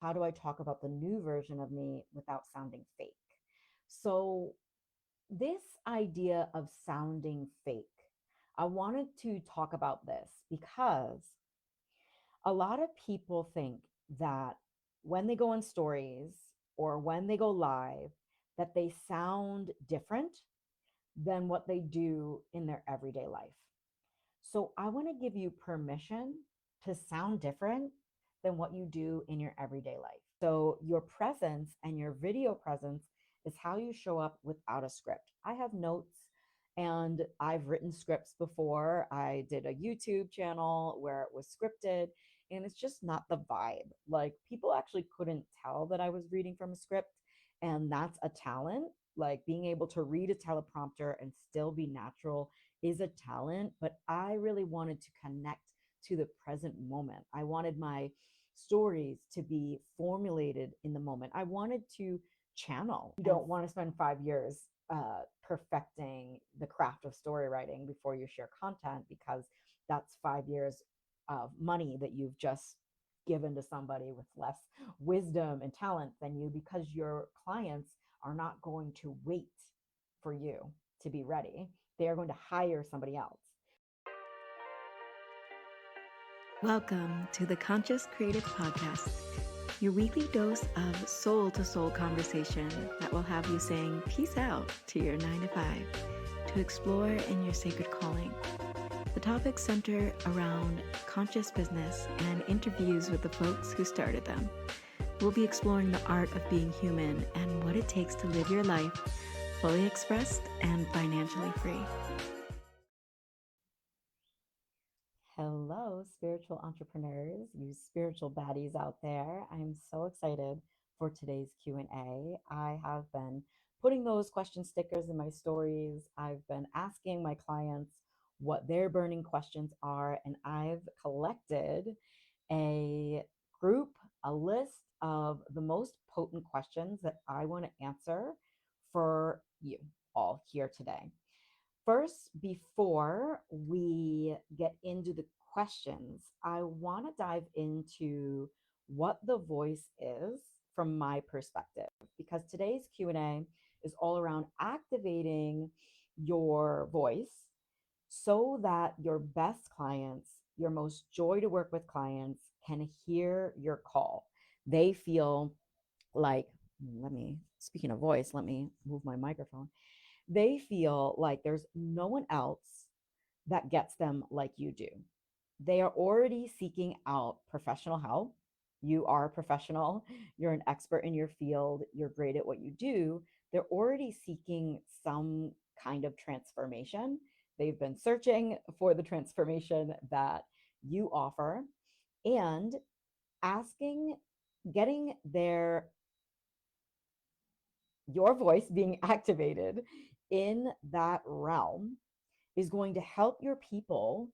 how do I talk about the new version of me without sounding fake? So, this idea of sounding fake, I wanted to talk about this because a lot of people think that when they go on stories or when they go live, that they sound different than what they do in their everyday life. So I want to give you permission to sound different than what you do in your everyday life. So your presence and your video presence is how you show up without a script. I have notes and I've written scripts before. I did a YouTube channel where it was scripted and it's just not the vibe. Like people actually couldn't tell that I was reading from a script, and that's a talent. Like being able to read a teleprompter and still be natural is a talent, but I really wanted to connect to the present moment. I wanted my stories to be formulated in the moment. I wanted to channel. You don't want to spend 5 years perfecting the craft of story writing before you share content, because that's 5 years of money that you've just given to somebody with less wisdom and talent than you, because your clients are not going to wait for you to be ready. They are going to hire somebody else. Welcome to the Conscious Creative Podcast, your weekly dose of soul to soul conversation that will have you saying peace out to your 9 to 5 to explore in your sacred calling. The topics center around conscious business and interviews with the folks who started them. We'll be exploring the art of being human and what it takes to live your life fully expressed and financially free. Hello, spiritual entrepreneurs, you spiritual baddies out there. I'm so excited for today's Q&A. I have been putting those question stickers in my stories. I've been asking my clients what their burning questions are, and I've collected a a list of the most potent questions that I want to answer for you all here today. First, before we get into the questions, I want to dive into what the voice is from my perspective, because today's Q&A is all around activating your voice so that your best clients, your most joy to work with clients can hear your call. They feel like, speaking of voice, let me move my microphone. They feel like there's no one else that gets them like you do. They are already seeking out professional help. You are a professional, you're an expert in your field, you're great at what you do. They're already seeking some kind of transformation. They've been searching for the transformation that you offer, and asking, getting your voice being activated in that realm is going to help your people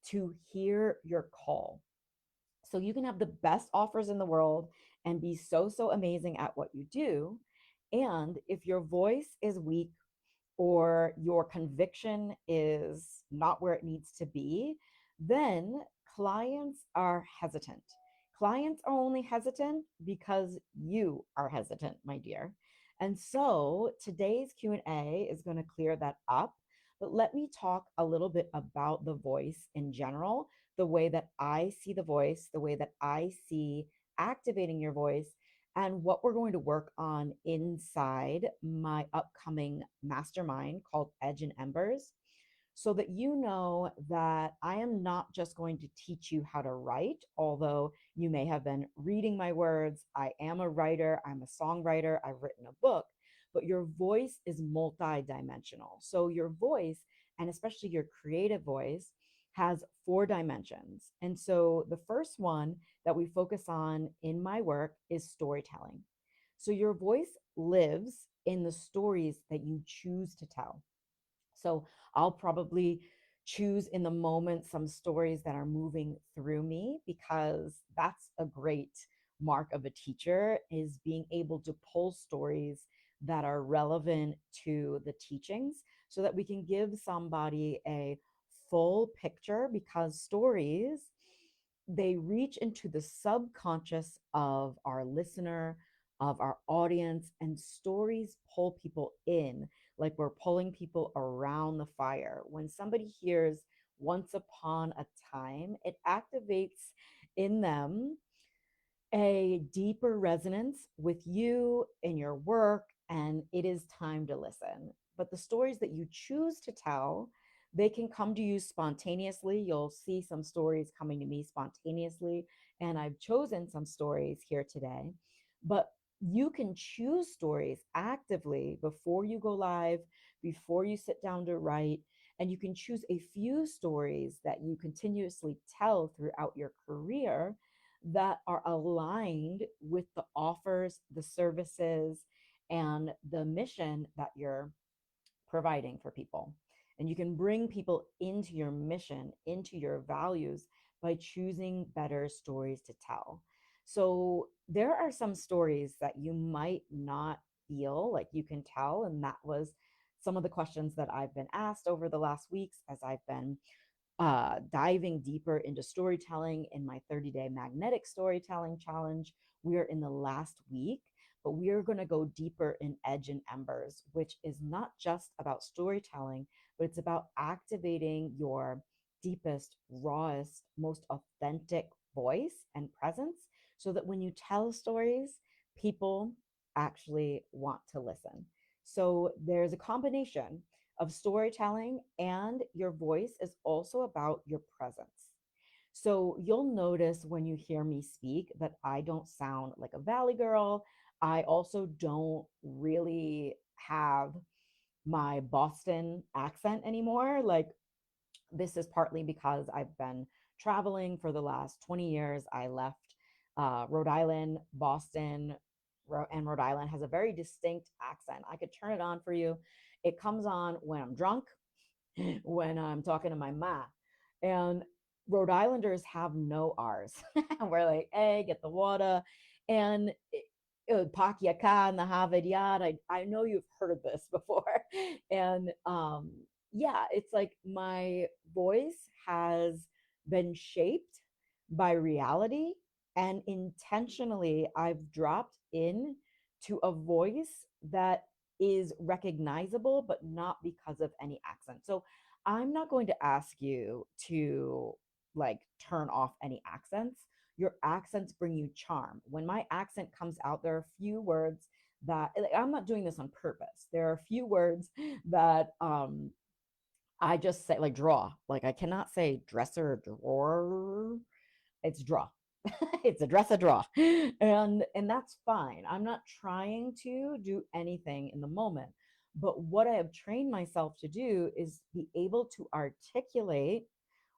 to hear your call. So you can have the best offers in the world and be so amazing at what you do. And if your voice is weak or your conviction is not where it needs to be, then clients are hesitant. Clients are only hesitant because you are hesitant, my dear. And so today's Q&A is going to clear that up. But let me talk a little bit about the voice in general, the way that I see the voice, the way that I see activating your voice, and what we're going to work on inside my upcoming mastermind called Edge and Embers, so that you know that I am not just going to teach you how to write, although you may have been reading my words. I am a writer, I'm a songwriter, I've written a book, but your voice is multidimensional. So your voice, and especially your creative voice, has 4 dimensions. And so the first one that we focus on in my work is storytelling. So your voice lives in the stories that you choose to tell. So I'll probably choose in the moment some stories that are moving through me, because that's a great mark of a teacher, is being able to pull stories that are relevant to the teachings so that we can give somebody a full picture, because stories, they reach into the subconscious of our listener, of our audience, and stories pull people in, like we're pulling people around the fire. When somebody hears once upon a time, it activates in them a deeper resonance with you in your work, and it is time to listen. But the stories that you choose to tell, they can come to you spontaneously. You'll see some stories coming to me spontaneously, and I've chosen some stories here today. But you can choose stories actively before you go live, before you sit down to write, and you can choose a few stories that you continuously tell throughout your career that are aligned with the offers, the services, and the mission that you're providing for people. And you can bring people into your mission, into your values by choosing better stories to tell. So there are some stories that you might not feel like you can tell. And that was some of the questions that I've been asked over the last weeks as I've been diving deeper into storytelling in my 30-day magnetic storytelling challenge. We are in the last week, but we are going to go deeper in Edge and Embers, which is not just about storytelling, but it's about activating your deepest, rawest, most authentic voice and presence so that when you tell stories, people actually want to listen. So there's a combination of storytelling, and your voice is also about your presence. So you'll notice when you hear me speak that I don't sound like a valley girl. I also don't really have my Boston accent anymore. Like, this is partly because I've been traveling for the last 20 years. I left Rhode Island, Boston, and Rhode Island has a very distinct accent. I could turn it on for you. It comes on when I'm drunk, when I'm talking to my ma. And Rhode Islanders have no R's. We're like, hey, get the water. And Pakyaka and the Harvard Yard. I know you've heard this before. And yeah, it's like my voice has been shaped by reality. And intentionally, I've dropped in to a voice that is recognizable, but not because of any accent. So I'm not going to ask you to like turn off any accents. Your accents bring you charm. When my accent comes out, there are a few words that like, I'm not doing this on purpose. There are a few words that I just say, like draw. Like I cannot say dresser or drawer. It's draw. It's a dress a draw. And that's fine. I'm not trying to do anything in the moment. But what I have trained myself to do is be able to articulate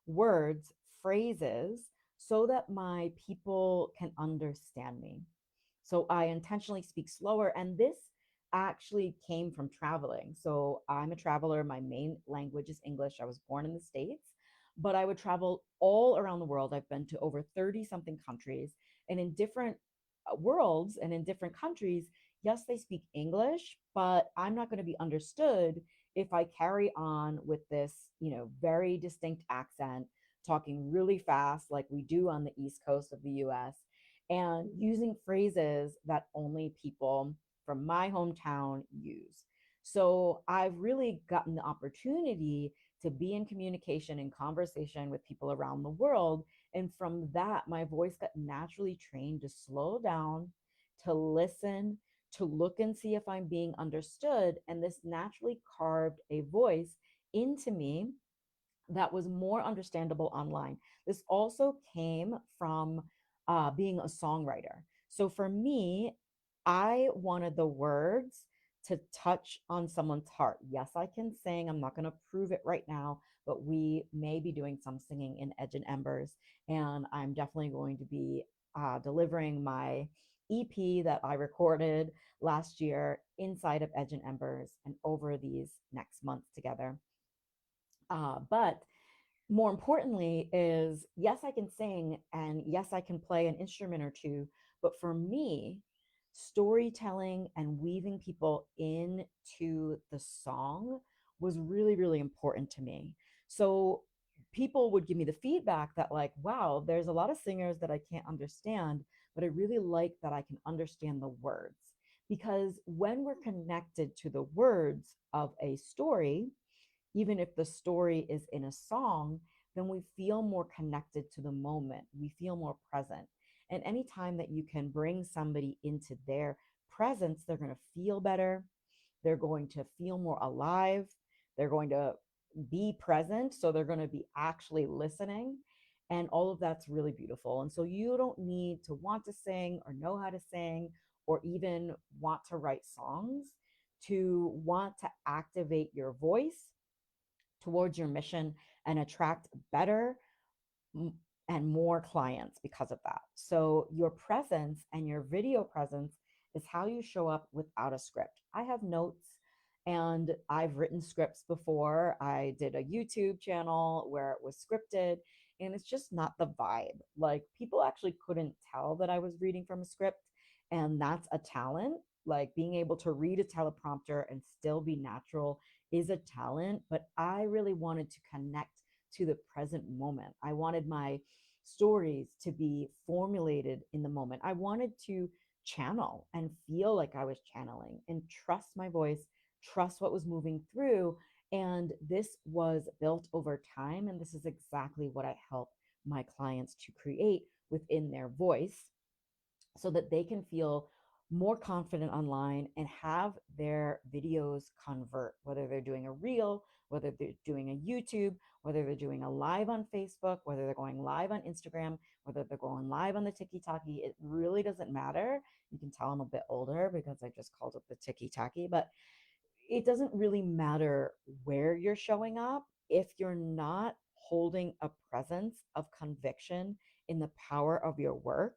words, phrases, so that my people can understand me. So I intentionally speak slower. And this actually came from traveling. So I'm a traveler. My main language is English. I was born in the States, but I would travel all around the world. I've been to over 30 something countries, and in different worlds and in different countries, yes, they speak English, but I'm not going to be understood if I carry on with this, very distinct accent, talking really fast like we do on the East Coast of the US, and using phrases that only people from my hometown use. So I've really gotten the opportunity to be in communication and conversation with people around the world. And from that, my voice got naturally trained to slow down, to listen, to look and see if I'm being understood. And this naturally carved a voice into me that was more understandable online. This also came from being a songwriter. So for me, I wanted the words to touch on someone's heart. Yes, I can sing. I'm not going to prove it right now, but we may be doing some singing in Edge and Embers. And I'm definitely going to be delivering my EP that I recorded last year inside of Edge and Embers and over these next months together. But more importantly is, yes, I can sing, and yes, I can play an instrument or two, but for me, storytelling and weaving people into the song was really, really important to me. So people would give me the feedback that, like, wow, there's a lot of singers that I can't understand, but I really like that I can understand the words. Because when we're connected to the words of a story, even if the story is in a song, then we feel more connected to the moment. We feel more present. And anytime that you can bring somebody into their presence, they're going to feel better. They're going to feel more alive. They're going to be present. So they're going to be actually listening. And all of that's really beautiful. And so you don't need to want to sing or know how to sing or even want to write songs to want to activate your voice towards your mission and attract better and more clients because of that. So, your presence and your video presence is how you show up without a script. I have notes and I've written scripts before. I did a YouTube channel where it was scripted, and it's just not the vibe. Like, people actually couldn't tell that I was reading from a script, and that's a talent. Like, being able to read a teleprompter and still be natural is a talent, but I really wanted to connect to the present moment. I wanted my stories to be formulated in the moment. I wanted to channel and feel like I was channeling and trust my voice, trust what was moving through. And this was built over time. And this is exactly what I help my clients to create within their voice so that they can feel more confident online and have their videos convert, whether they're doing a reel, whether they're doing a YouTube, whether they're doing a live on Facebook, whether they're going live on Instagram, whether they're going live on the TikTok. It really doesn't matter. You can tell I'm a bit older because I just called it the TikTok, but it doesn't really matter where you're showing up if you're not holding a presence of conviction in the power of your work.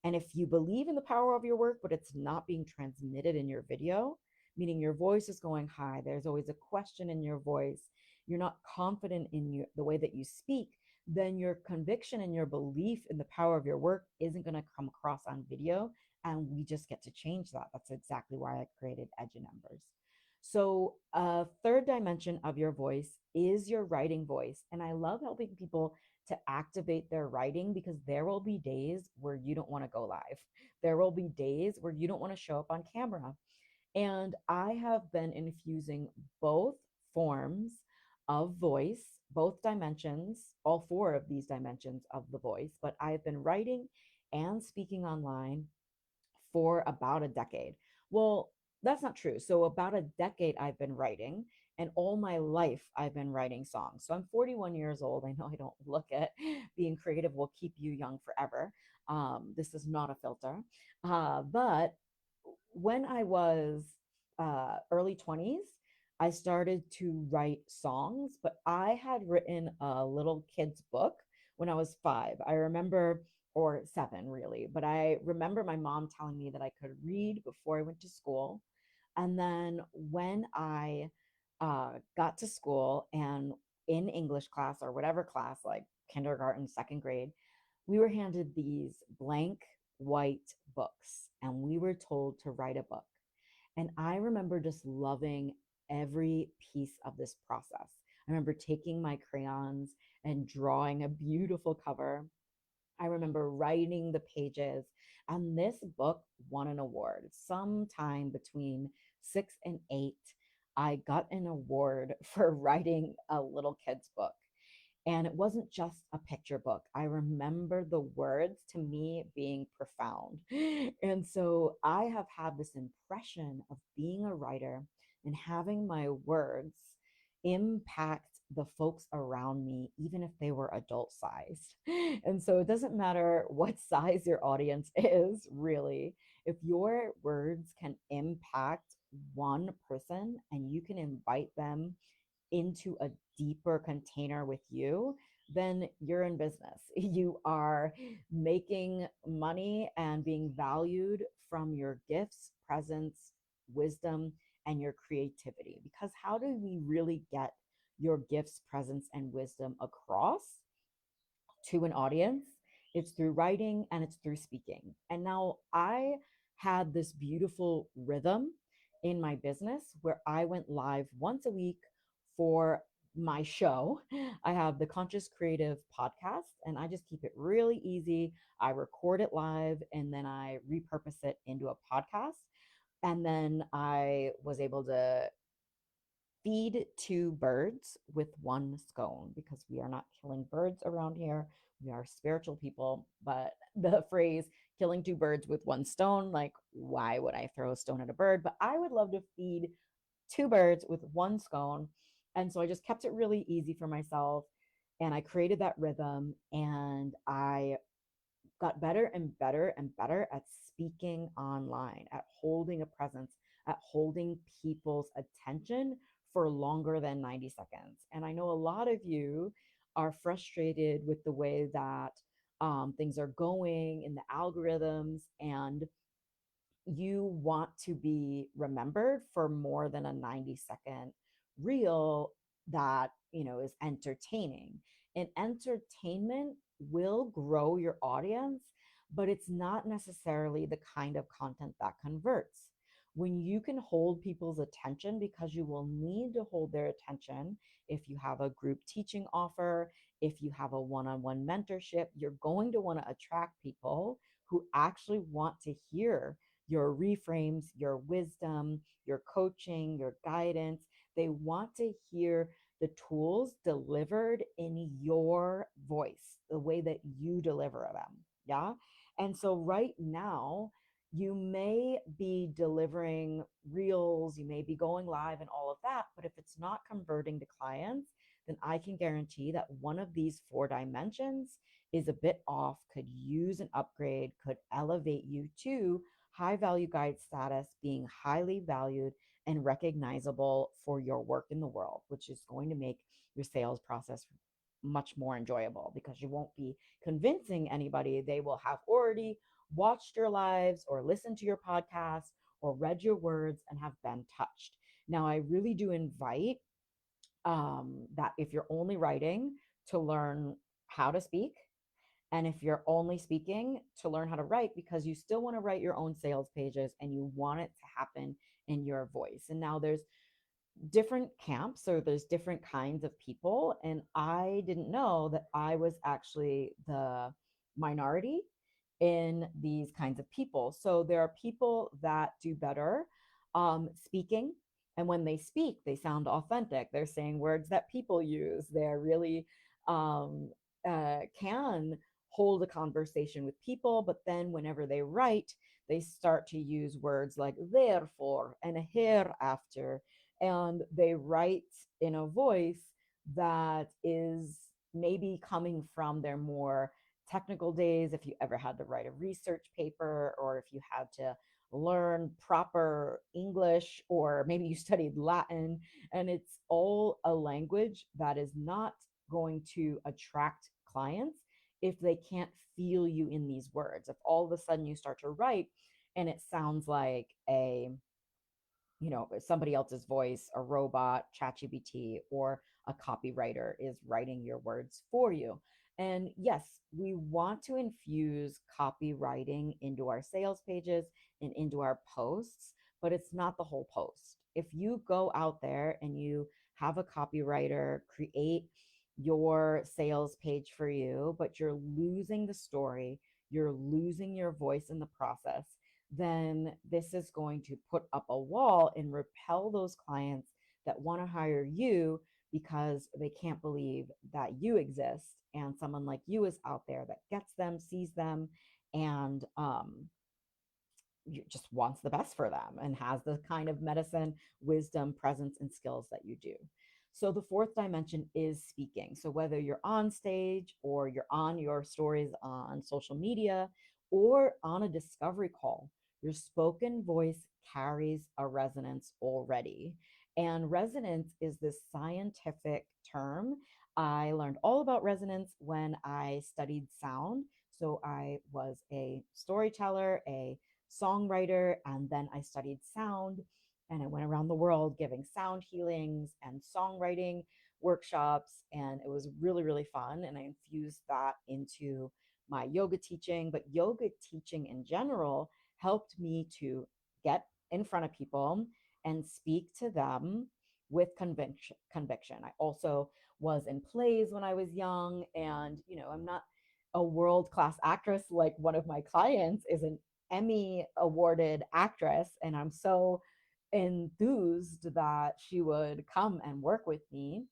And if you believe in the power of your work, but it's not being transmitted in your video, meaning your voice is going high, there's always a question in your voice, you're not confident in the way that you speak, then your conviction and your belief in the power of your work isn't going to come across on video. And we just get to change that. That's exactly why I created Edge and Embers. So, a third dimension of your voice is your writing voice. And I love helping people to activate their writing because there will be days where you don't want to go live. There will be days where you don't want to show up on camera. And I have been infusing both forms of voice, both dimensions, all four of these dimensions of the voice, but I've been writing and speaking online for about a decade. Well, that's not true. So, about a decade I've been writing, and all my life I've been writing songs. So, I'm 41 years old. I know I don't look it. Being creative will keep you young forever. This is not a filter. But when I was early 20s, I started to write songs, but I had written a little kid's book when I was 5. I remember, or 7 really, but I remember my mom telling me that I could read before I went to school. And then when I got to school and in English class or whatever class, like kindergarten, second grade, we were handed these blank white books and we were told to write a book. And I remember just loving every piece of this process. I remember taking my crayons and drawing a beautiful cover. I remember writing the pages, and this book won an award sometime between 6 and 8. I got an award for writing a little kid's book. And it wasn't just a picture book. I remember the words to me being profound. And so I have had this impression of being a writer and having my words impact the folks around me, even if they were adult sized. And so it doesn't matter what size your audience is, really. If your words can impact one person and you can invite them into a deeper container with you, then you're in business. You are making money and being valued from your gifts, presence, wisdom, and your creativity. Because how do we really get your gifts, presence, and wisdom across to an audience? It's through writing and it's through speaking. And now I had this beautiful rhythm in my business where I went live once a week for my show. I have the Conscious Creative podcast, and I just keep it really easy. I record it live and then I repurpose it into a podcast. And then I was able to feed two birds with one scone because we are not killing birds around here. We are spiritual people. But the phrase killing two birds with one stone, like, why would I throw a stone at a bird? But I would love to feed two birds with one scone. And so I just kept it really easy for myself. And I created that rhythm and I got better and better and better at speaking online, at holding a presence, at holding people's attention for longer than 90 seconds. And I know a lot of you are frustrated with the way that things are going in the algorithms, and you want to be remembered for more than a 90-second reel that, is entertaining. And entertainment will grow your audience, but it's not necessarily the kind of content that converts. When you can hold people's attention, because you will need to hold their attention if you have a group teaching offer, if you have a one-on-one mentorship, you're going to want to attract people who actually want to hear your reframes, your wisdom, your coaching, your guidance. They want to hear the tools delivered in your voice, the way that you deliver them. Yeah. And so right now, you may be delivering reels, you may be going live and all of that, but if it's not converting to clients, then I can guarantee that one of these four dimensions is a bit off, could use an upgrade, could elevate you to high value guide status, being highly valued and recognizable for your work in the world, which is going to make your sales process much more enjoyable because you won't be convincing anybody. They will have already watched your lives or listened to your podcast or read your words and have been touched. Now, I really do invite that if you're only writing, to learn how to speak, and if you're only speaking, to learn how to write, because you still want to write your own sales pages and you want it to happen in your voice. And now there's different camps, or there's different kinds of people. And I didn't know that I was actually the minority in these kinds of people. So there are people that do better speaking. And when they speak, they sound authentic. They're saying words that people use. They're really can hold a conversation with people. But then whenever they write, they start to use words like therefore and hereafter, and they write in a voice that is maybe coming from their more technical days. If you ever had to write a research paper, or if you had to learn proper English, or maybe you studied Latin, and it's all a language that is not going to attract clients if they can't feel you in these words. If all of a sudden you start to write and it sounds like somebody else's voice, a robot, ChatGPT, or a copywriter is writing your words for you. And yes, we want to infuse copywriting into our sales pages and into our posts, but it's not the whole post. If you go out there and you have a copywriter create your sales page for you, but you're losing the story, you're losing your voice in the process, then this is going to put up a wall and repel those clients that want to hire you, because they can't believe that you exist and someone like you is out there that gets them, sees them, and just wants the best for them and has the kind of medicine, wisdom, presence, and skills that you do. So the fourth dimension is speaking. So whether you're on stage or you're on your stories on social media or on a discovery call, your spoken voice carries a resonance already. And resonance is this scientific term. I learned all about resonance when I studied sound. So I was a storyteller, a songwriter, and then I studied sound, and I went around the world giving sound healings and songwriting workshops, and it was really, really fun. And I infused that into my yoga teaching. But yoga teaching in general helped me to get in front of people and speak to them with conviction. I also was in plays when I was young, and I'm not a world class actress like one of my clients is an Emmy awarded actress, and I'm so enthused that she would come and work with me,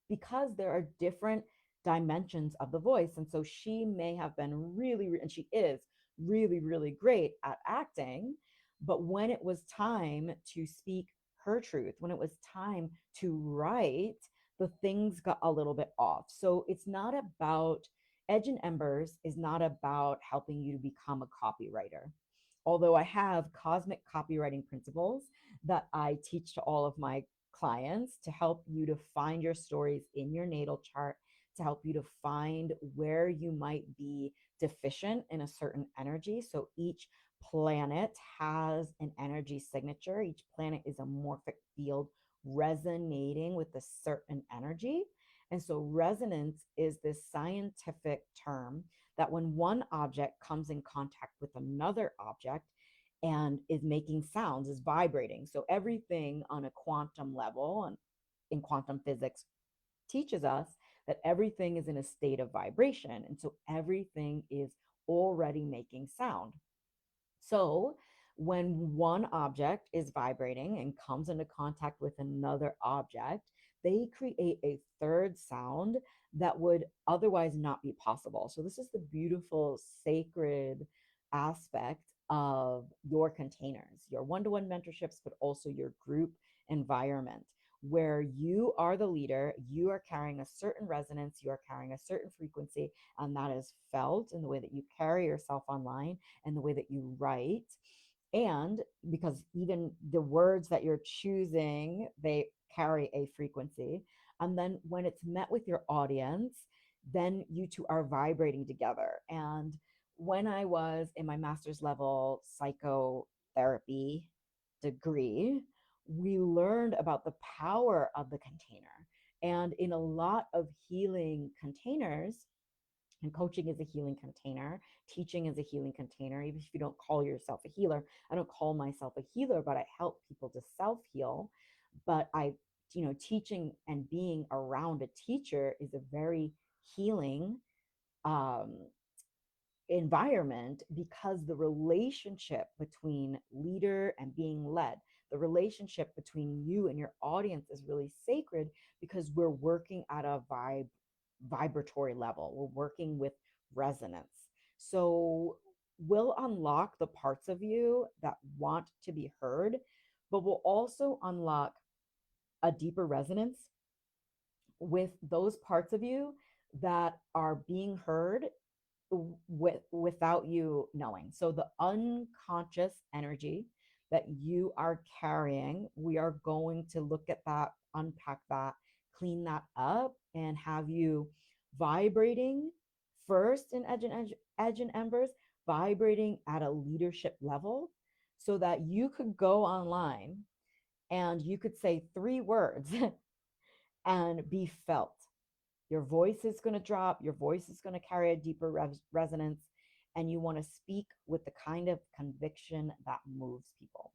because there are different dimensions of the voice. And so she may have been and she is really, really great at acting. But when it was time to speak her truth, when it was time to write, the things got a little bit off. So it's not about, Edge and Embers is not about helping you to become a copywriter. Although I have cosmic copywriting principles that I teach to all of my clients to help you to find your stories in your natal chart, to help you to find where you might be deficient in a certain energy. So each planet has an energy signature. Each planet is a morphic field resonating with a certain energy. And so resonance is this scientific term that when one object comes in contact with another object and is making sounds, is vibrating. So everything on a quantum level and in quantum physics teaches us that everything is in a state of vibration. And so everything is already making sound. So when one object is vibrating and comes into contact with another object, they create a third sound that would otherwise not be possible. So this is the beautiful, sacred aspect of your containers, your one-to-one mentorships, but also your group environment, where you are the leader, you are carrying a certain resonance, you are carrying a certain frequency, and that is felt in the way that you carry yourself online and the way that you write. And because even the words that you're choosing, they carry a frequency. And then when it's met with your audience, then you two are vibrating together. And when I was in my master's level psychotherapy degree, we learned about the power of the container. And in a lot of healing containers, and coaching is a healing container, teaching is a healing container. Even if you don't call yourself a healer, I don't call myself a healer, but I help people to self heal. But teaching and being around a teacher is a very healing um, environment, because the relationship between leader and being led, the relationship between you and your audience is really sacred, because we're working at a vibratory level. We're working with resonance. So we'll unlock the parts of you that want to be heard, but we'll also unlock a deeper resonance with those parts of you that are being heard without you knowing. So the unconscious energy that you are carrying, we are going to look at that, unpack that, clean that up, and have you vibrating first in edge and embers, vibrating at a leadership level, so that you could go online and you could say 3 words and be felt. Your voice is going to drop, your voice is going to carry a deeper resonance, and you want to speak with the kind of conviction that moves people.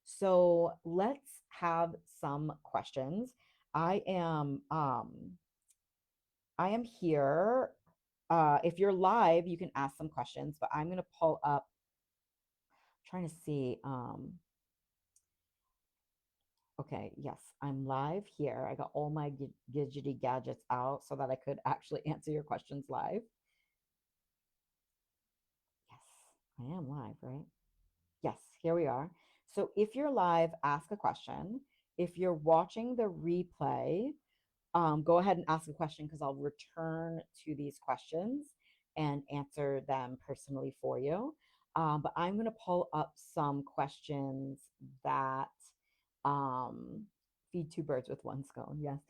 So let's have some questions. I am I am here. If you're live, you can ask some questions, but I'm going to pull up, trying to see. Okay, yes, I'm live here. I got all my gadgety gadgets out so that I could actually answer your questions live. Yes, I am live, right? Yes, here we are. So if you're live, ask a question. If you're watching the replay, go ahead and ask a question, because I'll return to these questions and answer them personally for you. But I'm going to pull up some questions that feed 2 birds with 1 stone. Yes,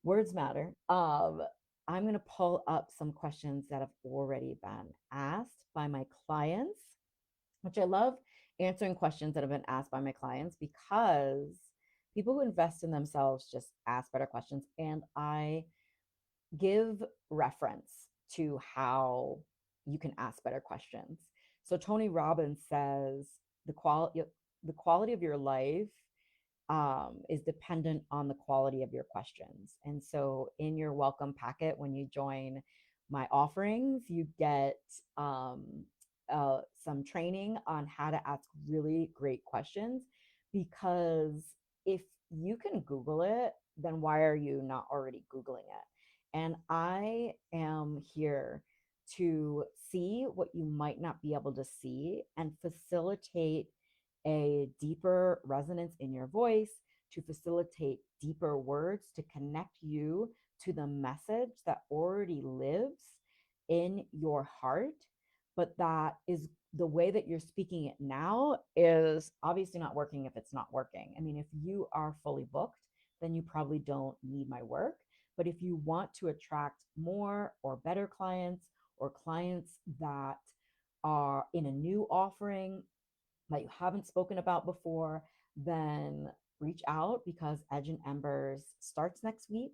words matter. I'm going to pull up some questions that have already been asked by my clients, which I love answering questions that have been asked by my clients, because people who invest in themselves just ask better questions. And I give reference to how you can ask better questions. So Tony Robbins says the quality of your life is dependent on the quality of your questions. And so, in your welcome packet, when you join my offerings, you get some training on how to ask really great questions. Because if you can Google it, then why are you not already Googling it? And I am here to see what you might not be able to see and facilitate a deeper resonance in your voice, to facilitate deeper words, to connect you to the message that already lives in your heart. But that is the way that you're speaking it now is obviously not working if it's not working. I mean, if you are fully booked, then you probably don't need my work. But if you want to attract more or better clients, or clients that are in a new offering that you haven't spoken about before, then reach out, because Edge and Embers starts next week.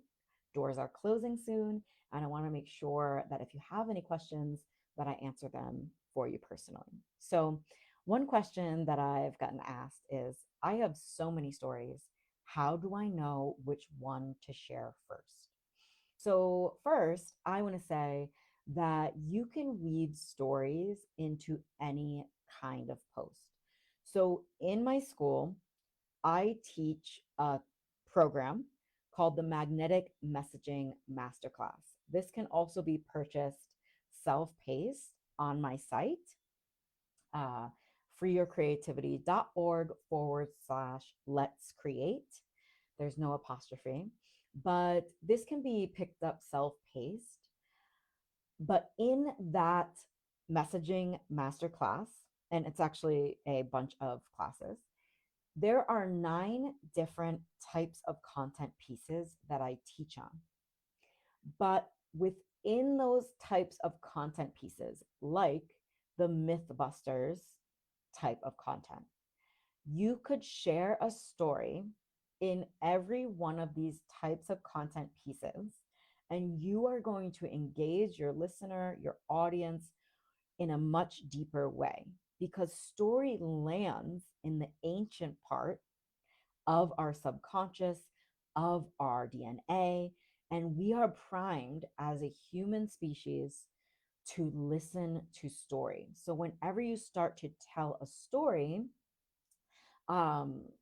Doors are closing soon. And I want to make sure that if you have any questions, that I answer them for you personally. So, one question that I've gotten asked is, I have so many stories. How do I know which one to share first? So, first, I want to say that you can weave stories into any kind of post. So, in my school, I teach a program called the Magnetic Messaging Masterclass. This can also be purchased self-paced on my site, uh, freeyourcreativity.org/let's create. There's no apostrophe, but this can be picked up self-paced. But in that messaging masterclass, and it's actually a bunch of classes, there are 9 different types of content pieces that I teach on. But within those types of content pieces, like the Mythbusters type of content, you could share a story in every one of these types of content pieces, and you are going to engage your listener, your audience, in a much deeper way, because story lands in the ancient part of our subconscious, of our DNA, and we are primed as a human species to listen to story. So whenever you start to tell a story,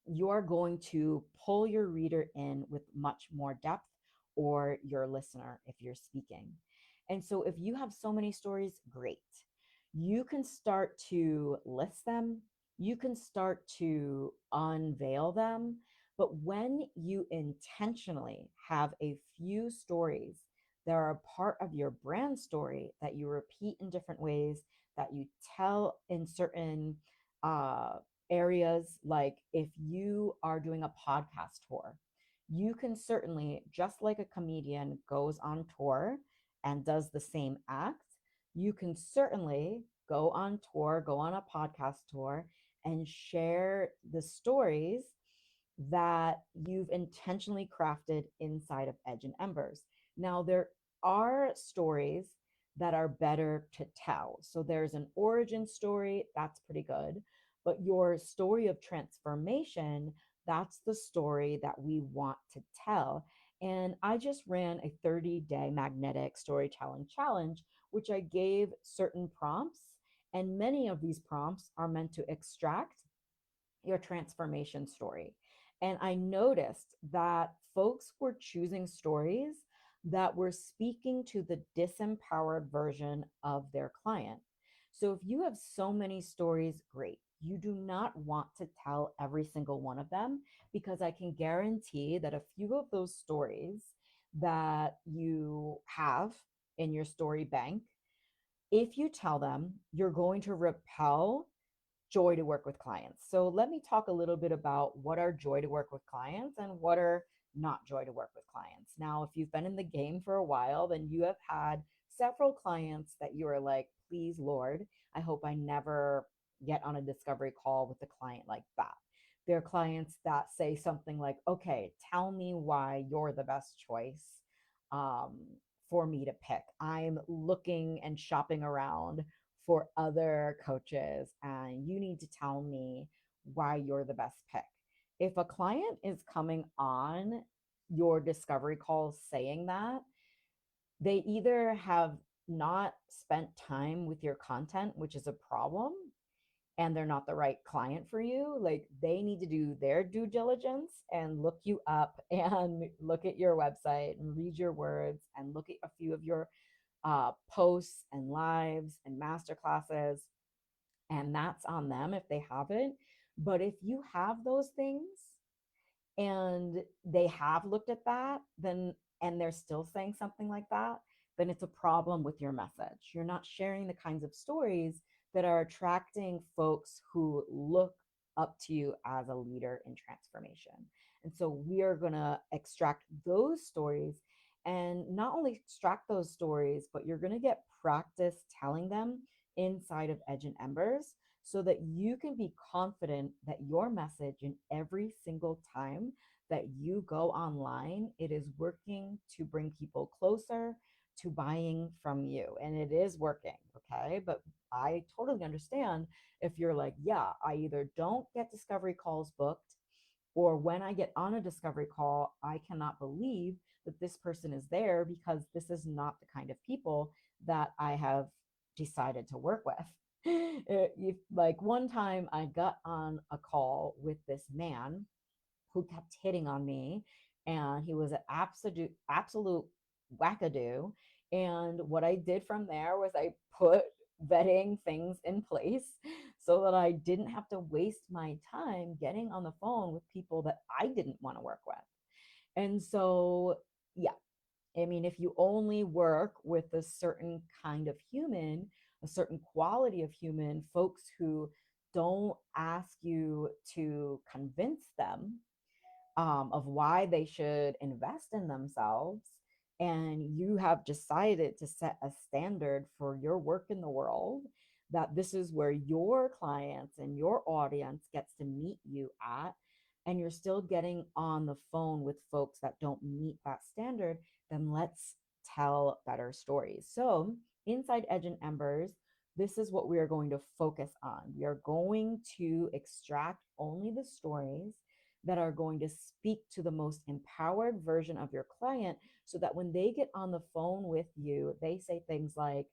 you're going to pull your reader in with much more depth, or your listener if you're speaking. And so, if you have so many stories, great. You can start to list them, you can start to unveil them. But when you intentionally have a few stories that are a part of your brand story that you repeat in different ways, that you tell in certain uh, areas, like if you are doing a podcast tour, you can certainly, just like a comedian goes on tour and does the same act, you can certainly go on tour, go on a podcast tour, and share the stories that you've intentionally crafted inside of Edge and Embers. Now, there are stories that are better to tell. So there's an origin story, that's pretty good. But your story of transformation, that's the story that we want to tell. And I just ran a 30-day magnetic storytelling challenge, which I gave certain prompts. And many of these prompts are meant to extract your transformation story. And I noticed that folks were choosing stories that were speaking to the disempowered version of their client. So if you have so many stories, great. You do not want to tell every single one of them, because I can guarantee that a few of those stories that you have in your story bank, if you tell them, you're going to repel joy to work with clients. So let me talk a little bit about what are joy to work with clients and what are not joy to work with clients. Now, if you've been in the game for a while, then you have had several clients that you are like, please, Lord, I hope I never get on a discovery call with a client like that. They're clients that say something like, okay, tell me why you're the best choice um, for me to pick. I'm looking and shopping around for other coaches, and you need to tell me why you're the best pick. if a client is coming on your discovery calls saying that, they either have not spent time with your content, which is a problem, and they're not the right client for you. Like they need to do their due diligence and look you up and look at your website and read your words and look at a few of your posts and lives and master classes. And that's on them if they haven't. But if you have those things and they have looked at that, then and they're still saying something like that, then it's a problem with your message. You're not sharing the kinds of stories that are attracting folks who look up to you as a leader in transformation. And so we are going to extract those stories, and not only extract those stories, but you're going to get practice telling them inside of Edge and Embers, so that you can be confident that your message in every single time that you go online, it is working to bring people closer to buying from you. And it is working. Okay. But I totally understand if you're like, yeah, I either don't get discovery calls booked, or when I get on a discovery call, I cannot believe that this person is there, because this is not the kind of people that I have decided to work with. Like one time I got on a call with this man who kept hitting on me, and he was an absolute wackadoo. And what I did from there was I put vetting things in place so that I didn't have to waste my time getting on the phone with people that I didn't want to work with. And so, yeah, I mean, if you only work with a certain kind of human, a certain quality of human, folks who don't ask you to convince them of why they should invest in themselves, and you have decided to set a standard for your work in the world, that this is where your clients and your audience gets to meet you at, and you're still getting on the phone with folks that don't meet that standard, then let's tell better stories. So inside Edge and Embers, this is what we are going to focus on. We are going to extract only the stories that are going to speak to the most empowered version of your client, so that when they get on the phone with you, they say things like,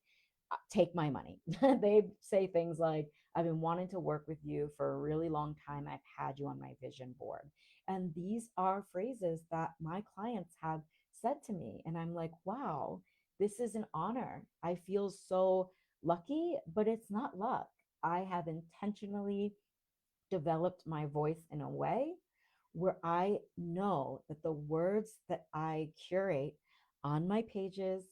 take my money. They say things like, I've been wanting to work with you for a really long time. I've had you on my vision board. And these are phrases that my clients have said to me. And I'm like, wow, this is an honor. I feel so lucky, but it's not luck. I have intentionally developed my voice in a way where I know that the words that I curate on my pages,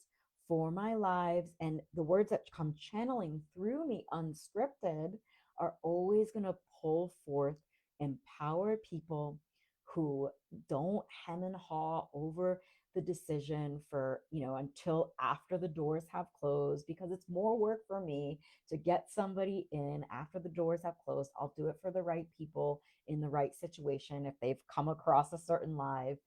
for my lives, and the words that come channeling through me unscripted are always going to pull forth empowered people who don't hem and haw over the decision for, until after the doors have closed, because it's more work for me to get somebody in after the doors have closed. I'll do it for the right people in the right situation. If they've come across a certain live,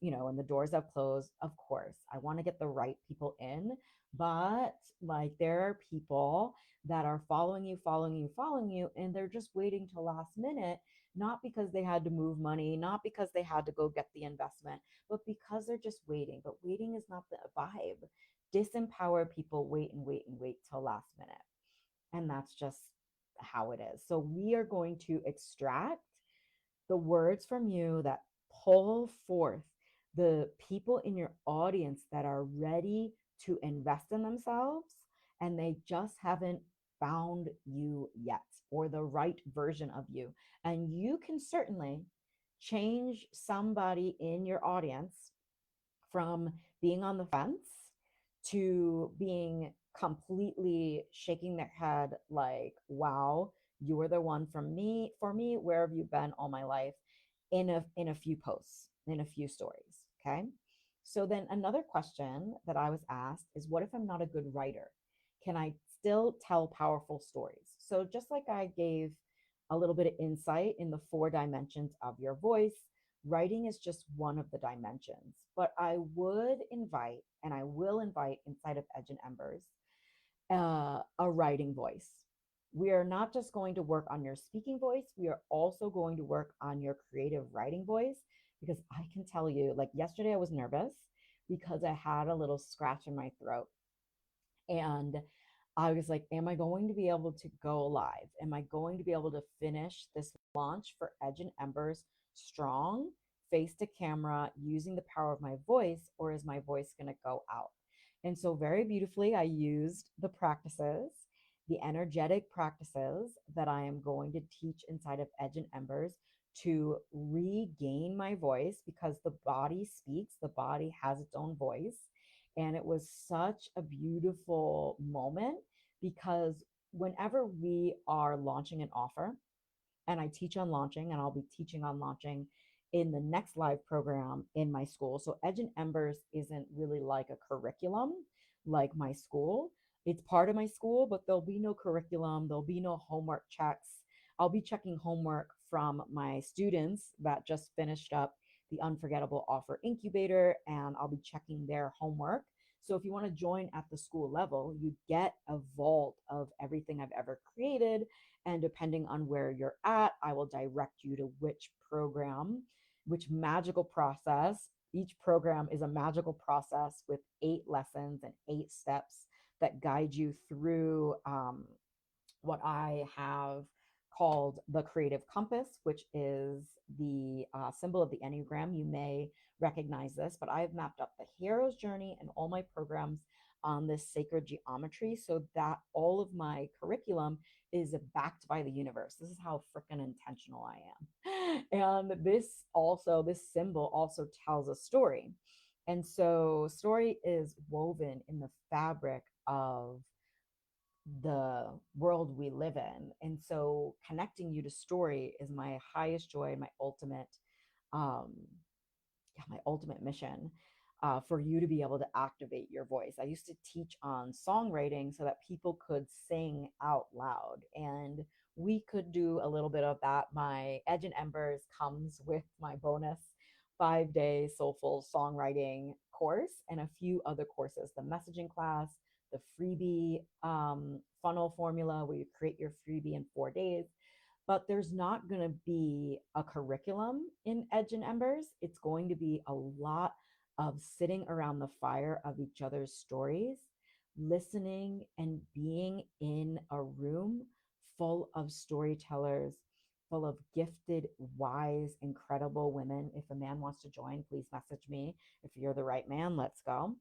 and the doors have closed, of course, I want to get the right people in. But like, there are people that are following you, following you, following you, and they're just waiting till last minute, not because they had to move money, not because they had to go get the investment, but because they're just waiting. But waiting is not the vibe. Disempowered people wait and wait and wait till last minute. And that's just how it is. So we are going to extract the words from you that pull forth the people in your audience that are ready to invest in themselves, and they just haven't found you yet, or the right version of you. And you can certainly change somebody in your audience from being on the fence to being completely shaking their head like, wow, you're the one for me, where have you been all my life, in a few posts, in a few stories. Okay. So then another question that I was asked is, what if I'm not a good writer? Can I still tell powerful stories? So just like I gave a little bit of insight in the 4 dimensions of your voice, writing is just one of the dimensions. But I would invite, and I will invite inside of Edge and Embers, a writing voice. We are not just going to work on your speaking voice, we are also going to work on your creative writing voice. Because I can tell you, like yesterday, I was nervous because I had a little scratch in my throat. And I was like, am I going to be able to go live? Am I going to be able to finish this launch for Edge and Embers strong, face to camera, using the power of my voice, or is my voice going to go out? And so, very beautifully, I used the practices, the energetic practices that I am going to teach inside of Edge and Embers to regain my voice, because the body speaks, the body has its own voice. And it was such a beautiful moment because whenever we are launching an offer, and I teach on launching, and I'll be teaching on launching in the next live program in my school. So Edge and Embers isn't really like a curriculum like my school. It's part of my school, but there'll be no curriculum, there'll be no homework checks. I'll be checking homework from my students that just finished up the Unforgettable Offer Incubator, and I'll be checking their homework. So if you want to join at the school level, you get a vault of everything I've ever created, and depending on where you're at, I will direct you to which program, which magical process. Each program is a magical process with 8 lessons and 8 steps that guide you through what I have called the creative compass, which is the symbol of the Enneagram. You may recognize this, but I've mapped up the hero's journey and all my programs on this sacred geometry so that all of my curriculum is backed by the universe. This is how freaking intentional I am. And this symbol also tells a story. And so, story is woven in the fabric of the world we live in. And so connecting you to story is my highest joy, um, my ultimate mission, for you to be able to activate your voice. I used to teach on songwriting so that people could sing out loud, and we could do a little bit of that. My Edge and Embers comes with my bonus 5-day soulful songwriting course and a few other courses, the messaging class, the freebie funnel formula where you create your freebie in 4 days. But there's not going to be a curriculum in Edge and Embers. It's going to be a lot of sitting around the fire of each other's stories, listening, and being in a room full of storytellers, full of gifted, wise, incredible women. If a man wants to join, please message me. If you're the right man, let's go.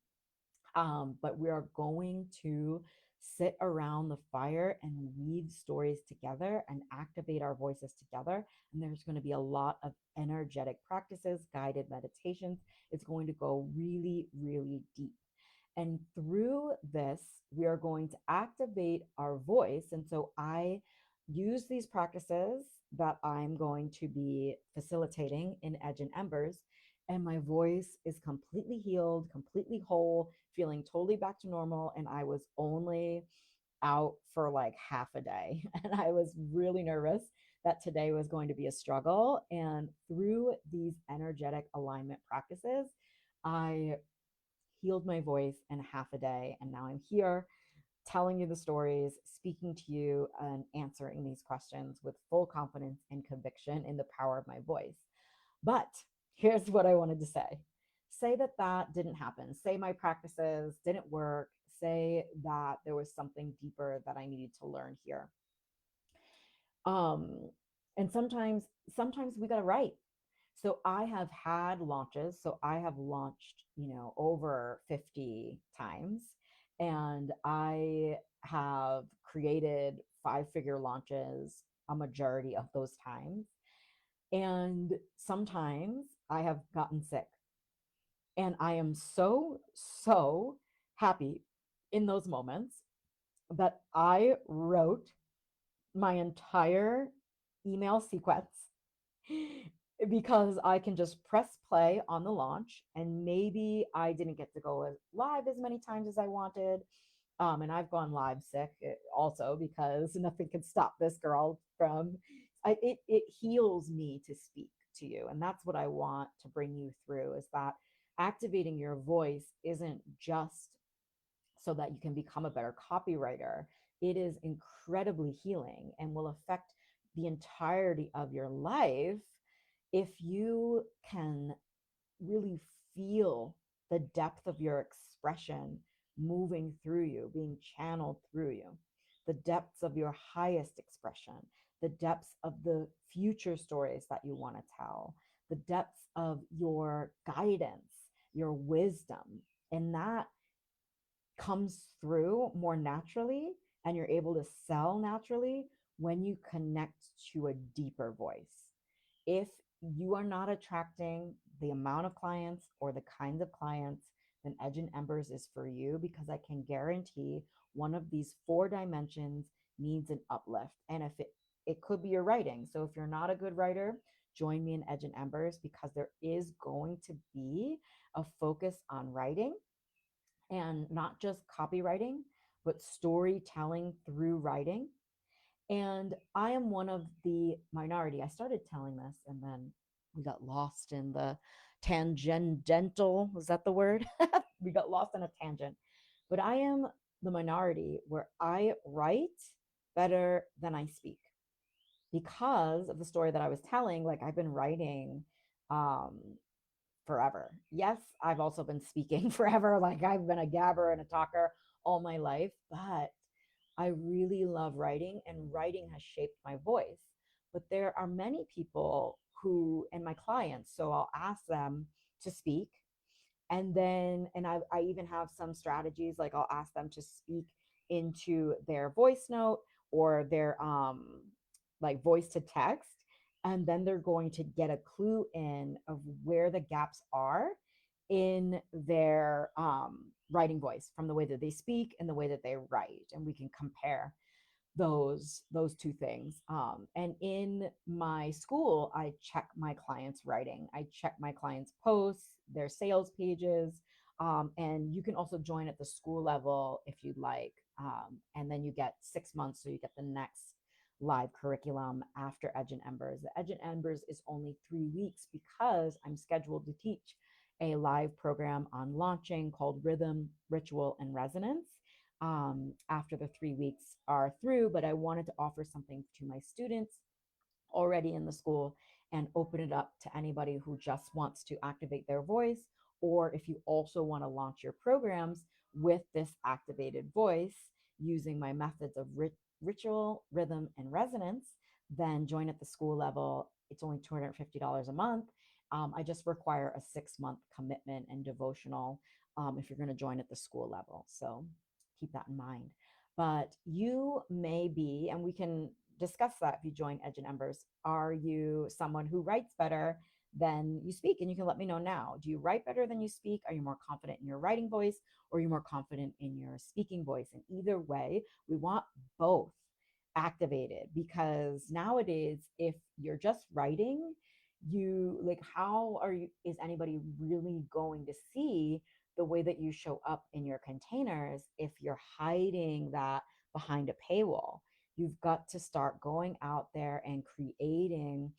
But we are going to sit around the fire and weave stories together and activate our voices together. And there's going to be a lot of energetic practices, guided meditations. It's going to go really, really deep. And through this, we are going to activate our voice. And so I use these practices that I'm going to be facilitating in Edge and Embers. And my voice is completely healed, completely whole, feeling totally back to normal. And I was only out for like half a day. And I was really nervous that today was going to be a struggle. And through these energetic alignment practices, I healed my voice in half a day. And now I'm here telling you the stories, speaking to you, and answering these questions with full confidence and conviction in the power of my voice. But here's what I wanted to say that that didn't happen. Say my practices didn't work. Say that there was something deeper that I needed to learn here. Um, and sometimes we got to write. So I have had launches. So I have launched, over 50 times. And I have created 5-figure launches a majority of those times. And sometimes I have gotten sick. And I am so, so happy in those moments that I wrote my entire email sequence because I can just press play on the launch. And maybe I didn't get to go live as many times as I wanted. And I've gone live sick also because nothing can stop this girl from, it heals me to speak to you. And that's what I want to bring you through, is that activating your voice isn't just so that you can become a better copywriter. it is incredibly healing and will affect the entirety of your life if you can really feel the depth of your expression moving through you, being channeled through you, the depths of your highest expression, the depths of the future stories that you want to tell, the depths of your guidance, your wisdom. And that comes through more naturally, and you're able to sell naturally when you connect to a deeper voice. If you are not attracting the amount of clients or the kinds of clients, then Edge and Embers is for you, because I can guarantee one of these four dimensions needs an uplift. And if it could be your writing. So if you're not a good writer, join me in Edge and Embers, because there is going to be a focus on writing, and not just copywriting, but storytelling through writing. And I am one of the minority. I started telling this and then we got lost in the tangential. Was that the word? We got lost in a tangent. But I am the minority where I write better than I speak, because of the story that I was telling. Like, I've been writing um, forever. Yes, I've also been speaking forever. Like, I've been a gabber and a talker all my life, but I really love writing, and writing has shaped my voice. But there are many people who, and my clients, so I'll ask them to speak, and then I even have some strategies, like I'll ask them to speak into their voice note or their like voice to text, and then they're going to get a clue in of where the gaps are in their writing voice, from the way that they speak and the way that they write, and we can compare those two things. And in my school, I check my clients' writing. I check my clients' posts, their sales pages, and you can also join at the school level if you'd like. And then you get 6 months, so you get the next live curriculum after Edge and Embers. The Edge and Embers is only 3 weeks, because I'm scheduled to teach a live program on launching called Rhythm, Ritual, and Resonance after the 3 weeks are through. But I wanted to offer something to my students already in the school and open it up to anybody who just wants to activate their voice, or if you also want to launch your programs with this activated voice using my methods of ritual, rhythm, and resonance, then join at the school level. It's only $250 a month. I just require a 6 month commitment and devotional if you're going to join at the school level. So keep that in mind. But you may be, and we can discuss that if you join Edge and Embers. Are you someone who writes better than you speak? And you can let me know now. Do you write better than you speak? Are you more confident in your writing voice, or are you more confident in your speaking voice? And either way, we want both activated, because nowadays, if you're just writing, you like, how are you, is anybody really going to see the way that you show up in your containers if you're hiding that behind a paywall? You've got to start going out there and creating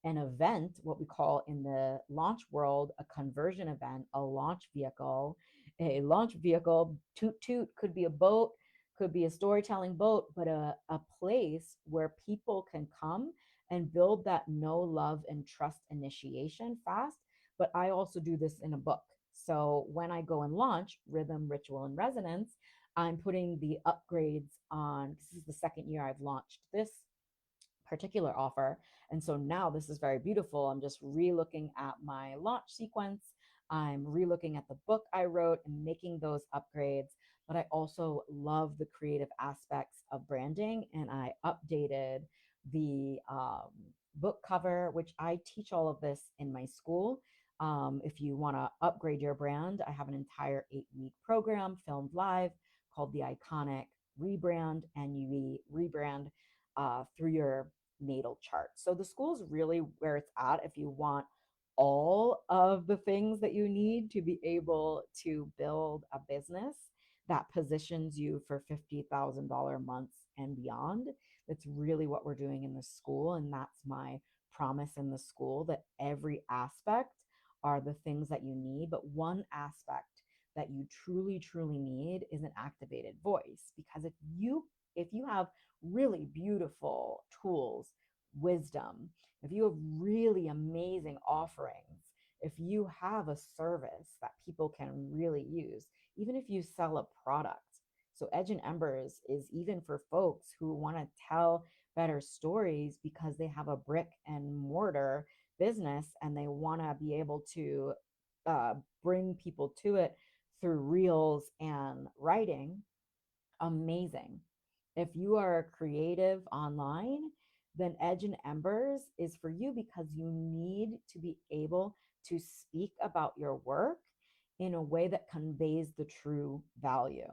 an event, what we call in the launch world a conversion event, a launch vehicle. A launch vehicle, toot toot, could be a boat, could be a storytelling boat, but a place where people can come and build that know, love, and trust initiation fast. But I also do this in a book. So when I go and launch Rhythm, Ritual, and Resonance, I'm putting the upgrades on. This is the second year I've launched this particular offer. And so now this is very beautiful. I'm just re-looking at my launch sequence. I'm re-looking at the book I wrote and making those upgrades. But I also love the creative aspects of branding. And I updated the book cover, which I teach all of this in my school. If you want to upgrade your brand, I have an entire 8-week program filmed live called The Iconic Rebrand, and you rebrand through your natal chart. So the school is really where it's at if you want all of the things that you need to be able to build a business that positions you for $50,000 months and beyond. That's really what we're doing in the school. And that's my promise in the school, that every aspect are the things that you need. But one aspect that you truly, truly need is an activated voice. Because if you have really beautiful tools, wisdom, if you have really amazing offerings, if you have a service that people can really use, even if you sell a product. So, Edge and Embers is even for folks who want to tell better stories because they have a brick and mortar business and they want to be able to uh, bring people to it through reels and writing. Amazing. If you are a creative online, then Edge and Embers is for you because you need to be able to speak about your work in a way that conveys the true value,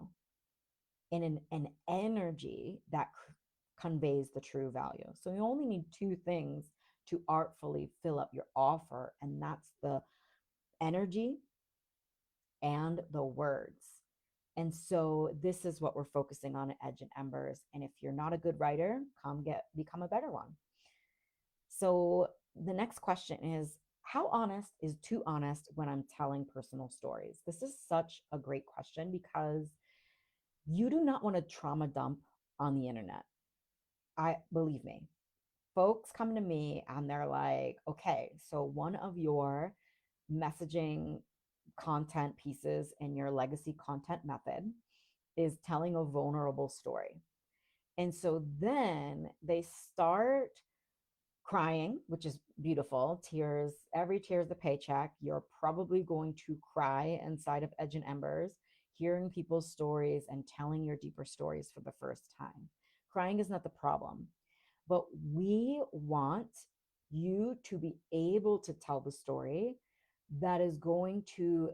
in an energy that conveys the true value. So you only need two things to artfully fill up your offer, and that's the energy and the words. And so this is what we're focusing on at Edge and Embers. And if you're not a good writer, become a better one. So the next question is, how honest is too honest when I'm telling personal stories? This is such a great question because you do not want to trauma dump on the internet. I believe me. Folks come to me and they're like, okay, so one of your messaging content pieces in your legacy content method is telling a vulnerable story. And so then they start crying, which is beautiful. Tears, every tear is the paycheck. You're probably going to cry inside of Edge and Embers, hearing people's stories and telling your deeper stories for the first time. Crying is not the problem, but we want you to be able to tell the story that is going to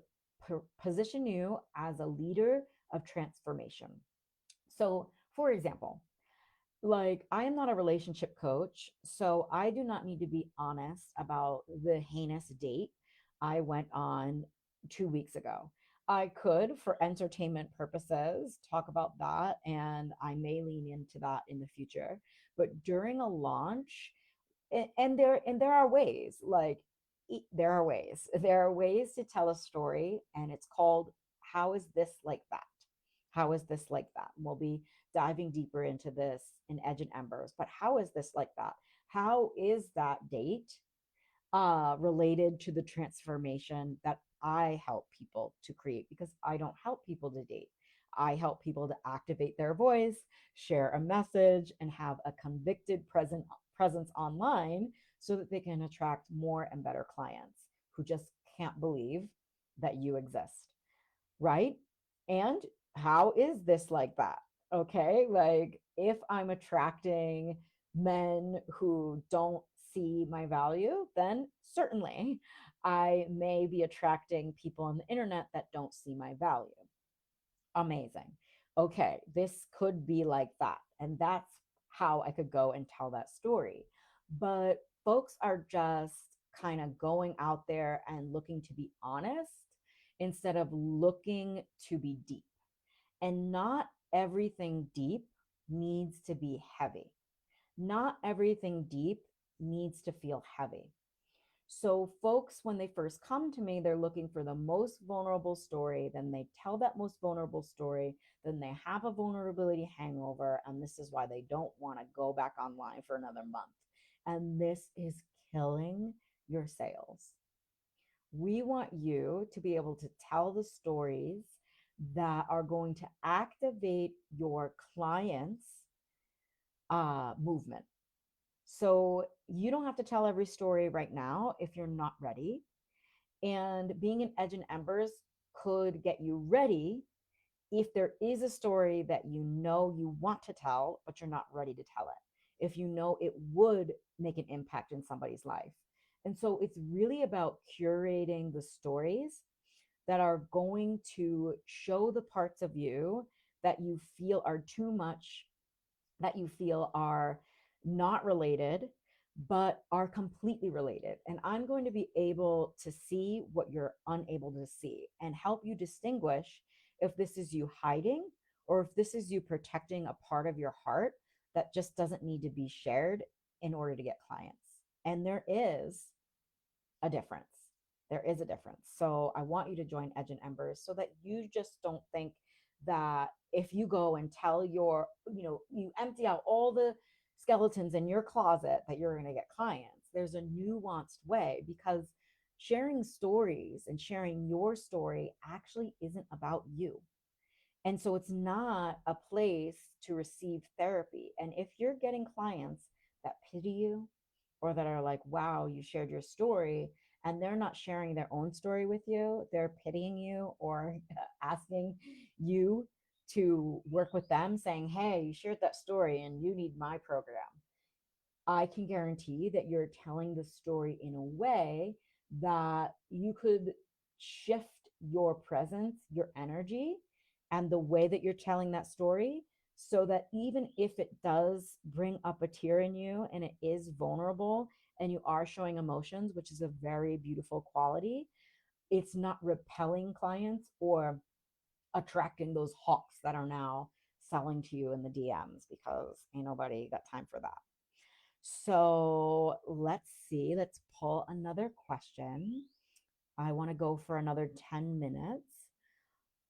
position you as a leader of transformation. So, for example, like I am not a relationship coach, so I do not need to be honest about the heinous date I went on 2 weeks ago. I could, for entertainment purposes, talk about that, and I may lean into that in the future. But during a launch, and there are ways, like there are ways to tell a story, and it's called how is this like that? How is this like that? And we'll be diving deeper into this in Edge and Embers. But how is this like that? How is that date related to the transformation that I help people to create? Because I don't help people to date. I help people to activate their voice, share a message, and have a convicted presence online so that they can attract more and better clients who just can't believe that you exist, right? And how is this like that? Okay. Like if I'm attracting men who don't see my value, then certainly I may be attracting people on the internet that don't see my value. Amazing. Okay. This could be like that. And that's how I could go and tell that story. But folks are just kind of going out there and looking to be honest instead of looking to be deep. And not everything deep needs to be heavy. Not everything deep needs to feel heavy. So, folks, when they first come to me, they're looking for the most vulnerable story. Then they tell that most vulnerable story. Then they have a vulnerability hangover. And this is why they don't want to go back online for another month. And this is killing your sales. We want you to be able to tell the stories that are going to activate your clients' movement. So you don't have to tell every story right now if you're not ready. And being an Edge and Embers could get you ready if there is a story that you know you want to tell, but you're not ready to tell it. If you know it would make an impact in somebody's life. And so it's really about curating the stories that are going to show the parts of you that you feel are too much, that you feel are not related, but are completely related. And I'm going to be able to see what you're unable to see and help you distinguish if this is you hiding or if this is you protecting a part of your heart that just doesn't need to be shared in order to get clients. And there is a difference. There is a difference. So I want you to join Edge and Embers so that you just don't think that if you go and tell you empty out all the skeletons in your closet that you're going to get clients. There's a nuanced way, because sharing stories and sharing your story actually isn't about you. And so it's not a place to receive therapy. And if you're getting clients that pity you, or that are like, wow, you shared your story, and they're not sharing their own story with you, they're pitying you or asking you to work with them, saying, hey, you shared that story and you need my program. I can guarantee that you're telling the story in a way that you could shift your presence, your energy, and the way that you're telling that story, so that even if it does bring up a tear in you and it is vulnerable and you are showing emotions, which is a very beautiful quality, it's not repelling clients or attracting those hawks that are now selling to you in the DMs, because ain't nobody got time for that. So let's see. Let's pull another question. I want to go for another 10 minutes.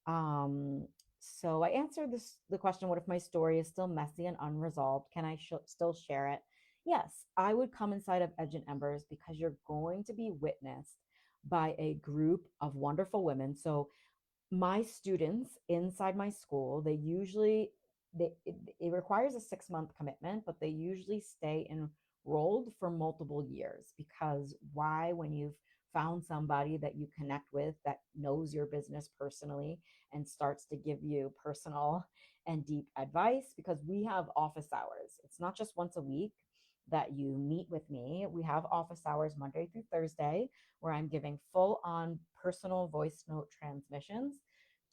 Um, so I answered the question, what if my story is still messy and unresolved? Can I still share it? Yes, I would come inside of Edge and Embers, because you're going to be witnessed by a group of wonderful women. So my students inside my school, they usually it requires a 6-month commitment, but they usually stay enrolled for multiple years. Because why, when you've found somebody that you connect with that knows your business personally and starts to give you personal and deep advice, because we have office hours. It's not just once a week that you meet with me. We have office hours Monday through Thursday, where I'm giving full on personal voice note transmissions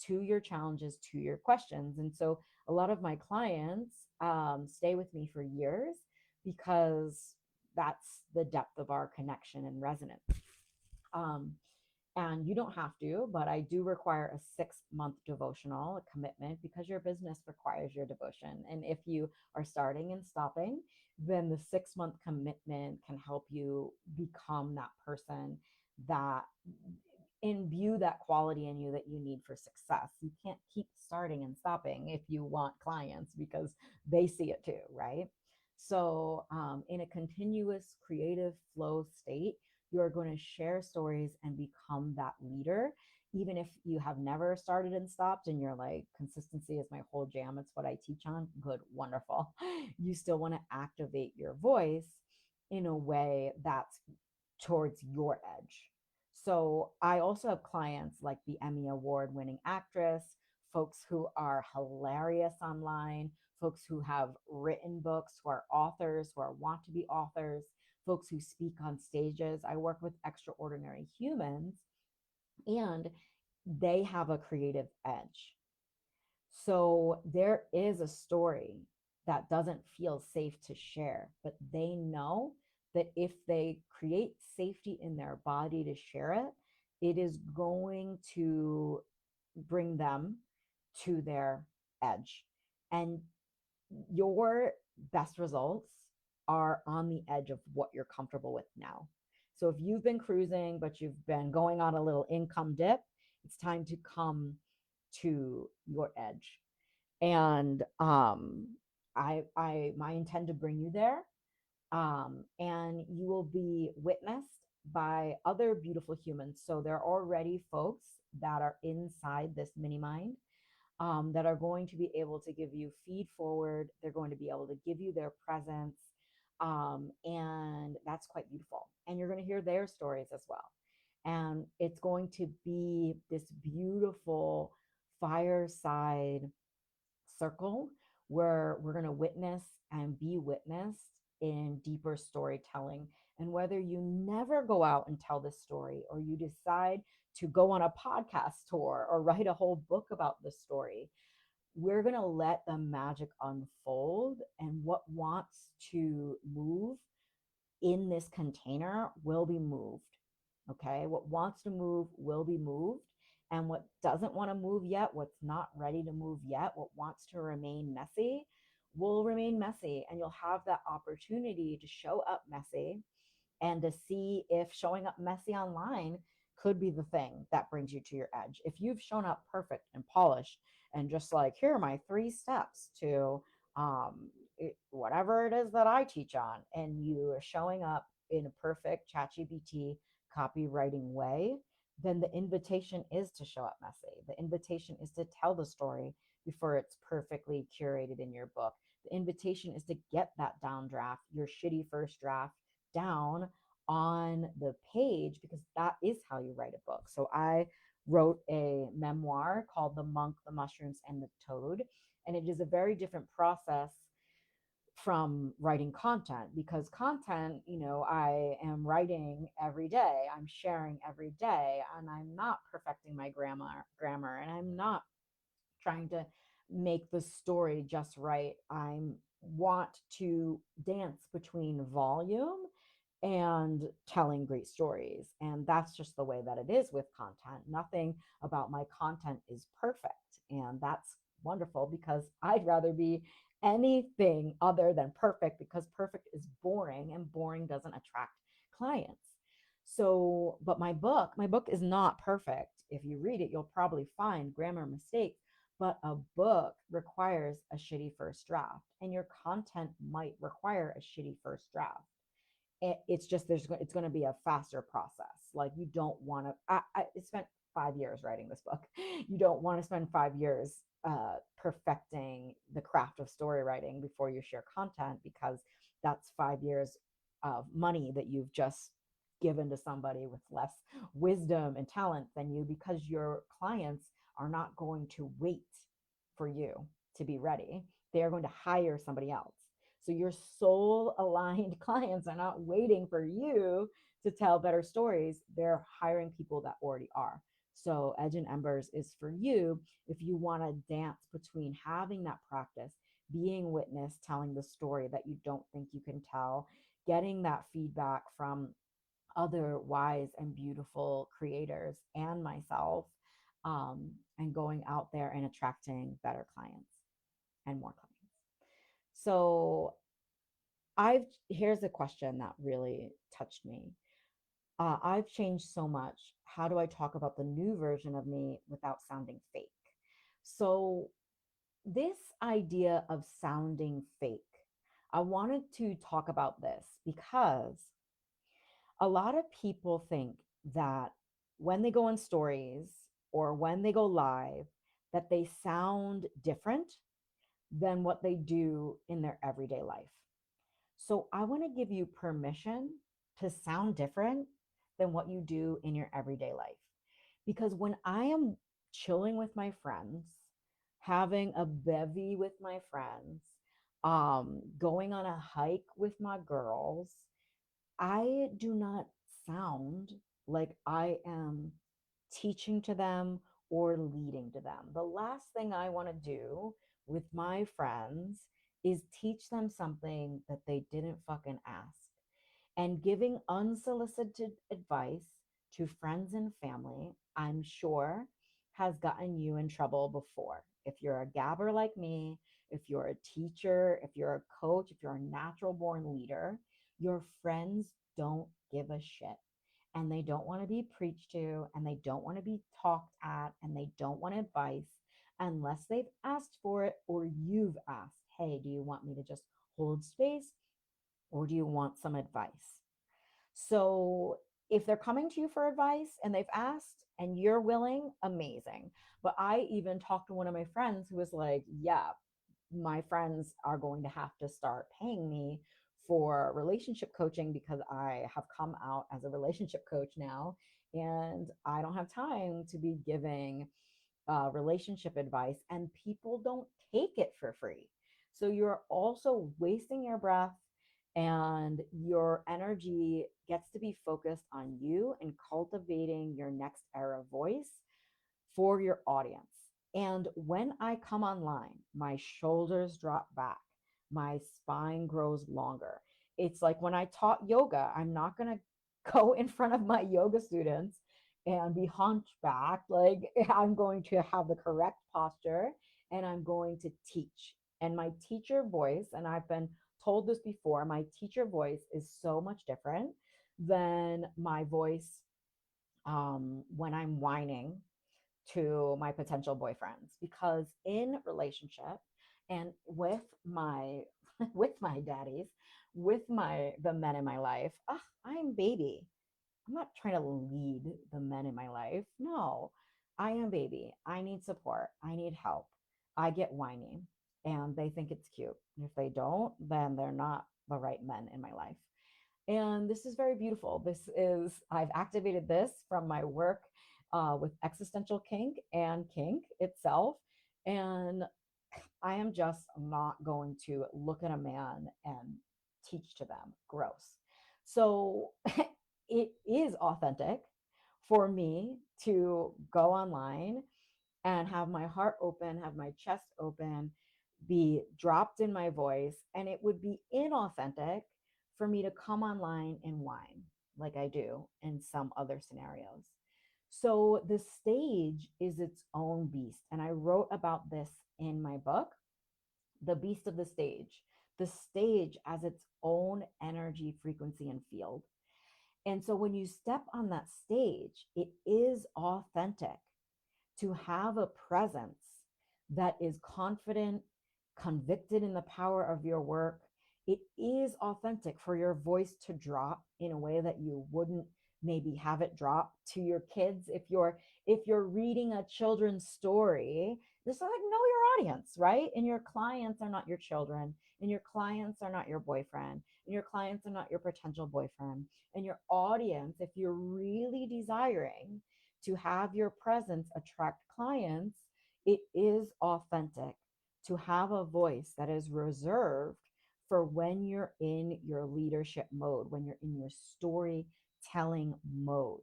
to your challenges, to your questions. And so a lot of my clients stay with me for years, because that's the depth of our connection and resonance. Um, and you don't have to, but I do require a 6-month devotional, a commitment, because your business requires your devotion. And if you are starting and stopping, then the 6-month commitment can help you become that person that imbue that quality in you that you need for success. You can't keep starting and stopping if you want clients, because they see it too, right? So, in a continuous creative flow state, you're going to share stories and become that leader. Even if you have never started and stopped and you're like, consistency is my whole jam, it's what I teach on, good, wonderful. You still want to activate your voice in a way that's towards your edge. So I also have clients like the Emmy Award winning actress, folks who are hilarious online, folks who have written books, who are authors, who are want to be authors, folks who speak on stages. I work with extraordinary humans, and they have a creative edge. So there is a story that doesn't feel safe to share, but they know that if they create safety in their body to share it, it is going to bring them to their edge. And your best results are on the edge of what you're comfortable with now. So if you've been cruising, but you've been going on a little income dip, it's time to come to your edge. And I intend to bring you there. And you will be witnessed by other beautiful humans. So there are already folks that are inside this mini mind, that are going to be able to give you feed forward. They're going to be able to give you their presence. And that's quite beautiful. And you're going to hear their stories as well. And it's going to be this beautiful fireside circle where we're going to witness and be witnessed in deeper storytelling. And whether you never go out and tell this story, or you decide to go on a podcast tour or write a whole book about the story, we're going to let the magic unfold. And what wants to move in this container will be moved. Okay. What wants to move will be moved. And what doesn't want to move yet, what's not ready to move yet, what wants to remain messy will remain messy. And you'll have that opportunity to show up messy, and to see if showing up messy online could be the thing that brings you to your edge. If you've shown up perfect and polished and just like, here are my 3 steps to whatever it is that I teach on, and you are showing up in a perfect ChatGPT copywriting way, then the invitation is to show up messy. The invitation is to tell the story before it's perfectly curated in your book. The invitation is to get that down draft, your shitty first draft, down on the page, because that is how you write a book. So I wrote a memoir called The Monk, the Mushrooms, and the Toad. And it is a very different process from writing content, because content, I am writing every day, I'm sharing every day, and I'm not perfecting my grammar, and I'm not trying to make the story just right. I want to dance between volume and telling great stories. And that's just the way that it is with content. Nothing about my content is perfect. And that's wonderful, because I'd rather be anything other than perfect, because perfect is boring and boring doesn't attract clients. So, but my book is not perfect. If you read it, you'll probably find grammar mistakes, but a book requires a shitty first draft, and your content might require a shitty first draft. It's just it's going to be a faster process. Like, you don't want to. I spent 5 years writing this book. You don't want to spend 5 years perfecting the craft of story writing before you share content, because that's 5 years of money that you've just given to somebody with less wisdom and talent than you, because your clients are not going to wait for you to be ready. They are going to hire somebody else. So your soul aligned clients are not waiting for you to tell better stories. They're hiring people that already are. So Edge and Embers is for you if you want to dance between having that practice, being witness, telling the story that you don't think you can tell, getting that feedback from other wise and beautiful creators and myself, and going out there and attracting better clients and more clients. So I've here's a question that really touched me. I've changed so much. How do I talk about the new version of me without sounding fake? So, this idea of sounding fake, I wanted to talk about this because a lot of people think that when they go on stories or when they go live, that they sound different than what they do in their everyday life. So I want to give you permission to sound different than what you do in your everyday life. Because when I am chilling with my friends, having a bevy with my friends, going on a hike with my girls, I do not sound like I am teaching to them or leading to them. The last thing I want to do with my friends is teach them something that they didn't fucking ask. And giving unsolicited advice to friends and family, I'm sure, has gotten you in trouble before. If you're a gabber like me, if you're a teacher, if you're a coach, if you're a natural born leader, your friends don't give a shit. And they don't want to be preached to, and they don't want to be talked at, and they don't want advice unless they've asked for it or you've asked, hey, do you want me to just hold space, or do you want some advice? So if they're coming to you for advice and they've asked and you're willing, amazing. But I even talked to one of my friends who was like, yeah, my friends are going to have to start paying me for relationship coaching, because I have come out as a relationship coach now, and I don't have time to be giving relationship advice, and people don't take it for free. So you're also wasting your breath, and your energy gets to be focused on you and cultivating your next era voice for your audience. And when I come online, my shoulders drop back, my spine grows longer. It's like when I taught yoga, I'm not going to go in front of my yoga students and be hunchbacked. Like, I'm going to have the correct posture, and I'm going to teach. And my teacher voice, and I've been told this before, my teacher voice is so much different than my voice when I'm whining, to my potential boyfriends, because in relationship and with my with my daddies, with my the men in my life, I'm baby. I'm not trying to lead the men in my life. No, I am baby. I need support. I need help. I get whiny and they think it's cute. If they don't, then they're not the right men in my life. And this is very beautiful. I've activated this from my work with existential kink and kink itself. And I am just not going to look at a man and teach to them. Gross. So it is authentic for me to go online and have my heart open, have my chest open, be dropped in my voice. And it would be inauthentic for me to come online and whine like I do in some other scenarios. So the stage is its own beast. And I wrote about this in my book, The Beast of the Stage. The stage as its own energy, frequency, and field. And so when you step on that stage, it is authentic to have a presence that is confident, convicted in the power of your work. It is authentic for your voice to drop in a way that you wouldn't maybe have it drop to your kids. If you're reading a children's story, just like know your audience, right? And your clients are not your children, and your clients are not your boyfriend, and your clients are not your potential boyfriend. And your audience, if you're really desiring to have your presence attract clients, it is authentic to have a voice that is reserved for when you're in your leadership mode, when you're in your storytelling mode.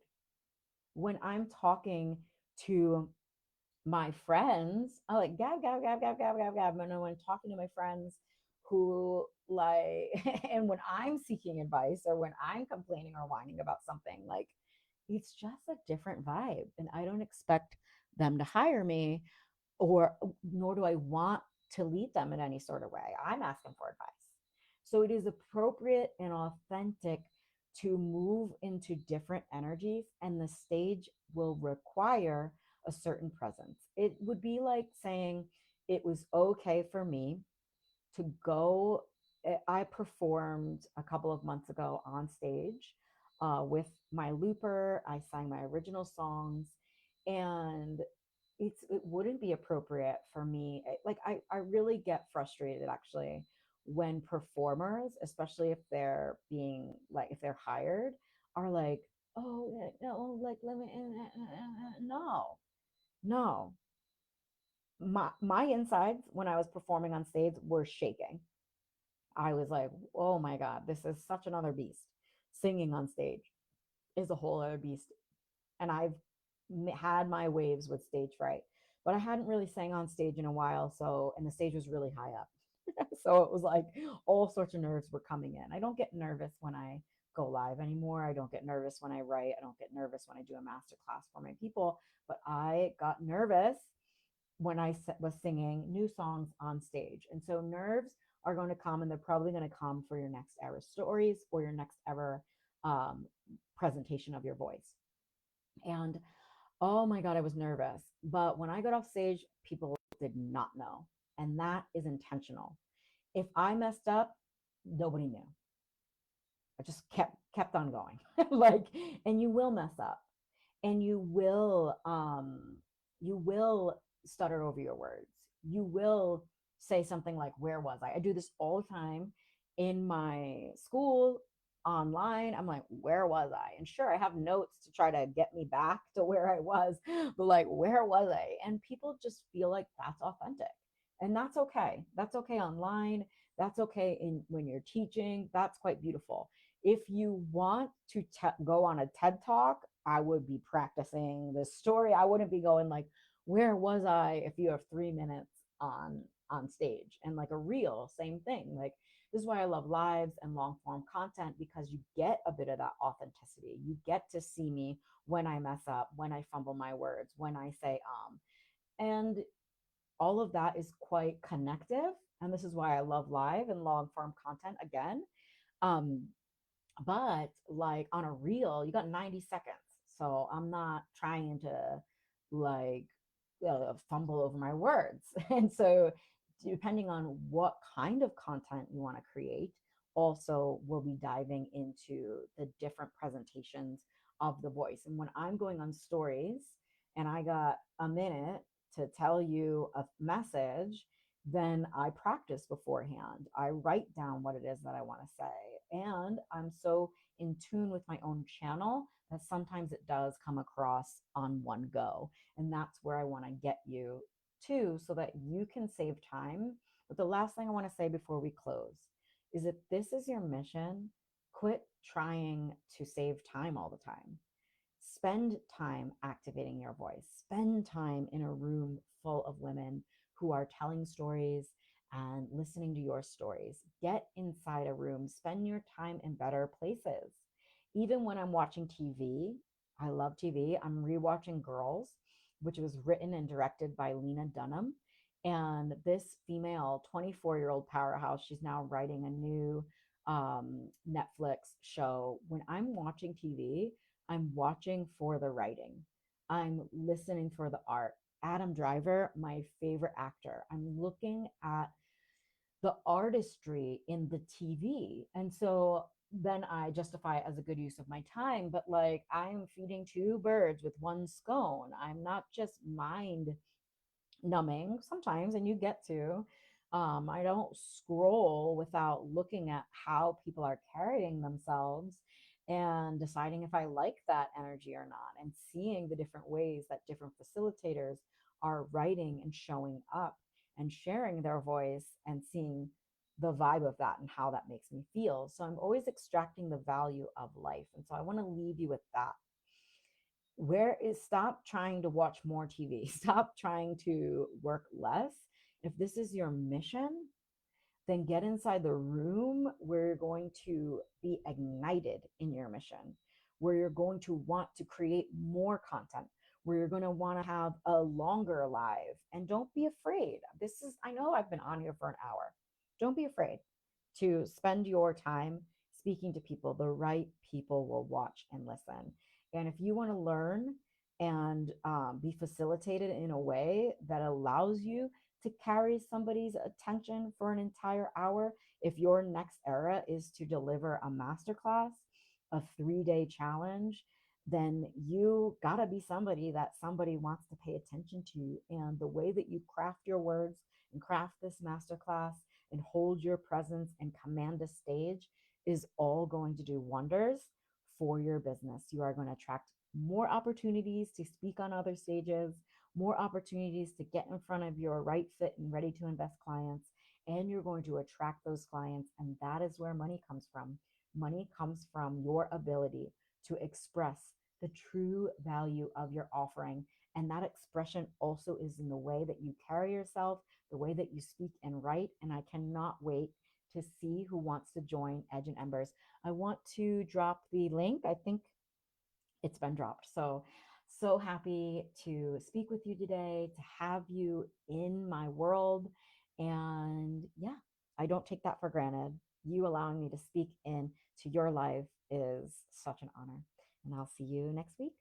When I'm talking to my friends, I like gab, gab, gab, gab, gab, gab, gab. And when I'm talking to my friends who like, and when I'm seeking advice or when I'm complaining or whining about something, like it's just a different vibe. And I don't expect them to hire me, or nor do I want to lead them in any sort of way. I'm asking for advice. So it is appropriate and authentic to move into different energies, and the stage will require a certain presence. It would be like saying it was okay for me to go. I performed a couple of months ago on stage with my looper. I sang my original songs, and it wouldn't be appropriate for me. Like I really get frustrated actually when performers, especially if they're being like if they're hired, are like, oh no, like let me no, no. My insides when I was performing on stage were shaking. I was like, oh my God, this is such another beast. Singing on stage is a whole other beast. And I've had my waves with stage fright, but I hadn't really sang on stage in a while. So, and the stage was really high up. So it was like all sorts of nerves were coming in. I don't get nervous when I go live anymore. I don't get nervous when I write. I don't get nervous when I do a master class for my people, but I got nervous when I was singing new songs on stage. And so nerves are going to come, and they're probably going to come for your next ever stories or your next ever um, presentation of your voice. And oh my God, I was nervous. But when I got off stage, people did not know. And that is intentional. If I messed up, nobody knew. I just kept on going. Like, and you will mess up, and you will stutter over your words. You will say something like, where was I do this all the time in my school, online. I'm like, where was I? And sure, I have notes to try to get me back to where I was, but like, where was I? And people just feel like that's authentic, and that's okay. That's okay online. That's okay in when you're teaching. That's quite beautiful. If you want to go on a TED talk, I would be practicing this story. I wouldn't be going like, where was I? If you have 3 minutes on stage, and like a reel, same thing. Like, this is why I love lives and long form content, because you get a bit of that authenticity. You get to see me when I mess up, when I fumble my words, when I say and all of that is quite connective. And this is why I love live and long form content again. um but like on a reel, you got 90 seconds. So I'm not trying to like fumble over my words. And so, depending on what kind of content you want to create, also we'll be diving into the different presentations of the voice. And when I'm going on stories and I got a minute to tell you a message, then I practice beforehand. I write down what it is that I want to say. And I'm so in tune with my own channel that sometimes it does come across on one go. And that's where I want to get you to so that you can save time. But the last thing I want to say before we close is if this is your mission, quit trying to save time all the time. Spend time activating your voice. Spend time in a room full of women who are telling stories and listening to your stories. Get inside a room. Spend your time in better places. Even when I'm watching TV, I love TV. I'm rewatching Girls, which was written and directed by Lena Dunham. And this female 24-year-old powerhouse, she's now writing a new Netflix show. When I'm watching TV, I'm watching for the writing. I'm listening for the art. Adam Driver, my favorite actor. I'm looking at the artistry in the TV. And so then I justify it as a good use of my time, but like I'm feeding two birds with one scone. I'm not just mind numbing sometimes, and you get to. I don't scroll without looking at how people are carrying themselves and deciding if I like that energy or not, and seeing the different ways that different facilitators are writing and showing up and sharing their voice and seeing the vibe of that and how that makes me feel. So I'm always extracting the value of life. And so I want to leave you with that. Where is stop trying to watch more TV, stop trying to work less. If this is your mission, then get inside the room where you're going to be ignited in your mission, where you're going to want to create more content, where you're going to want to have a longer live. And don't be afraid. This is, I know I've been on here for an hour. Don't be afraid to spend your time speaking to people. The right people will watch and listen. And if you want to learn and be facilitated in a way that allows you to carry somebody's attention for an entire hour, if your next era is to deliver a masterclass, a 3 day challenge, then you got to be somebody that somebody wants to pay attention to. And the way that you craft your words and craft this masterclass and hold your presence and command a stage is all going to do wonders for your business. You are going to attract more opportunities to speak on other stages, more opportunities to get in front of your right fit and ready to invest clients, and you're going to attract those clients. And that is where money comes from. Money comes from your ability to express the true value of your offering. And that expression also is in the way that you carry yourself, the way that you speak and write. And I cannot wait to see who wants to join Edge and Embers. I want to drop the link. I think it's been dropped. So, so happy to speak with you today, to have you in my world. And yeah, I don't take that for granted. You allowing me to speak in to your life is such an honor. And I'll see you next week.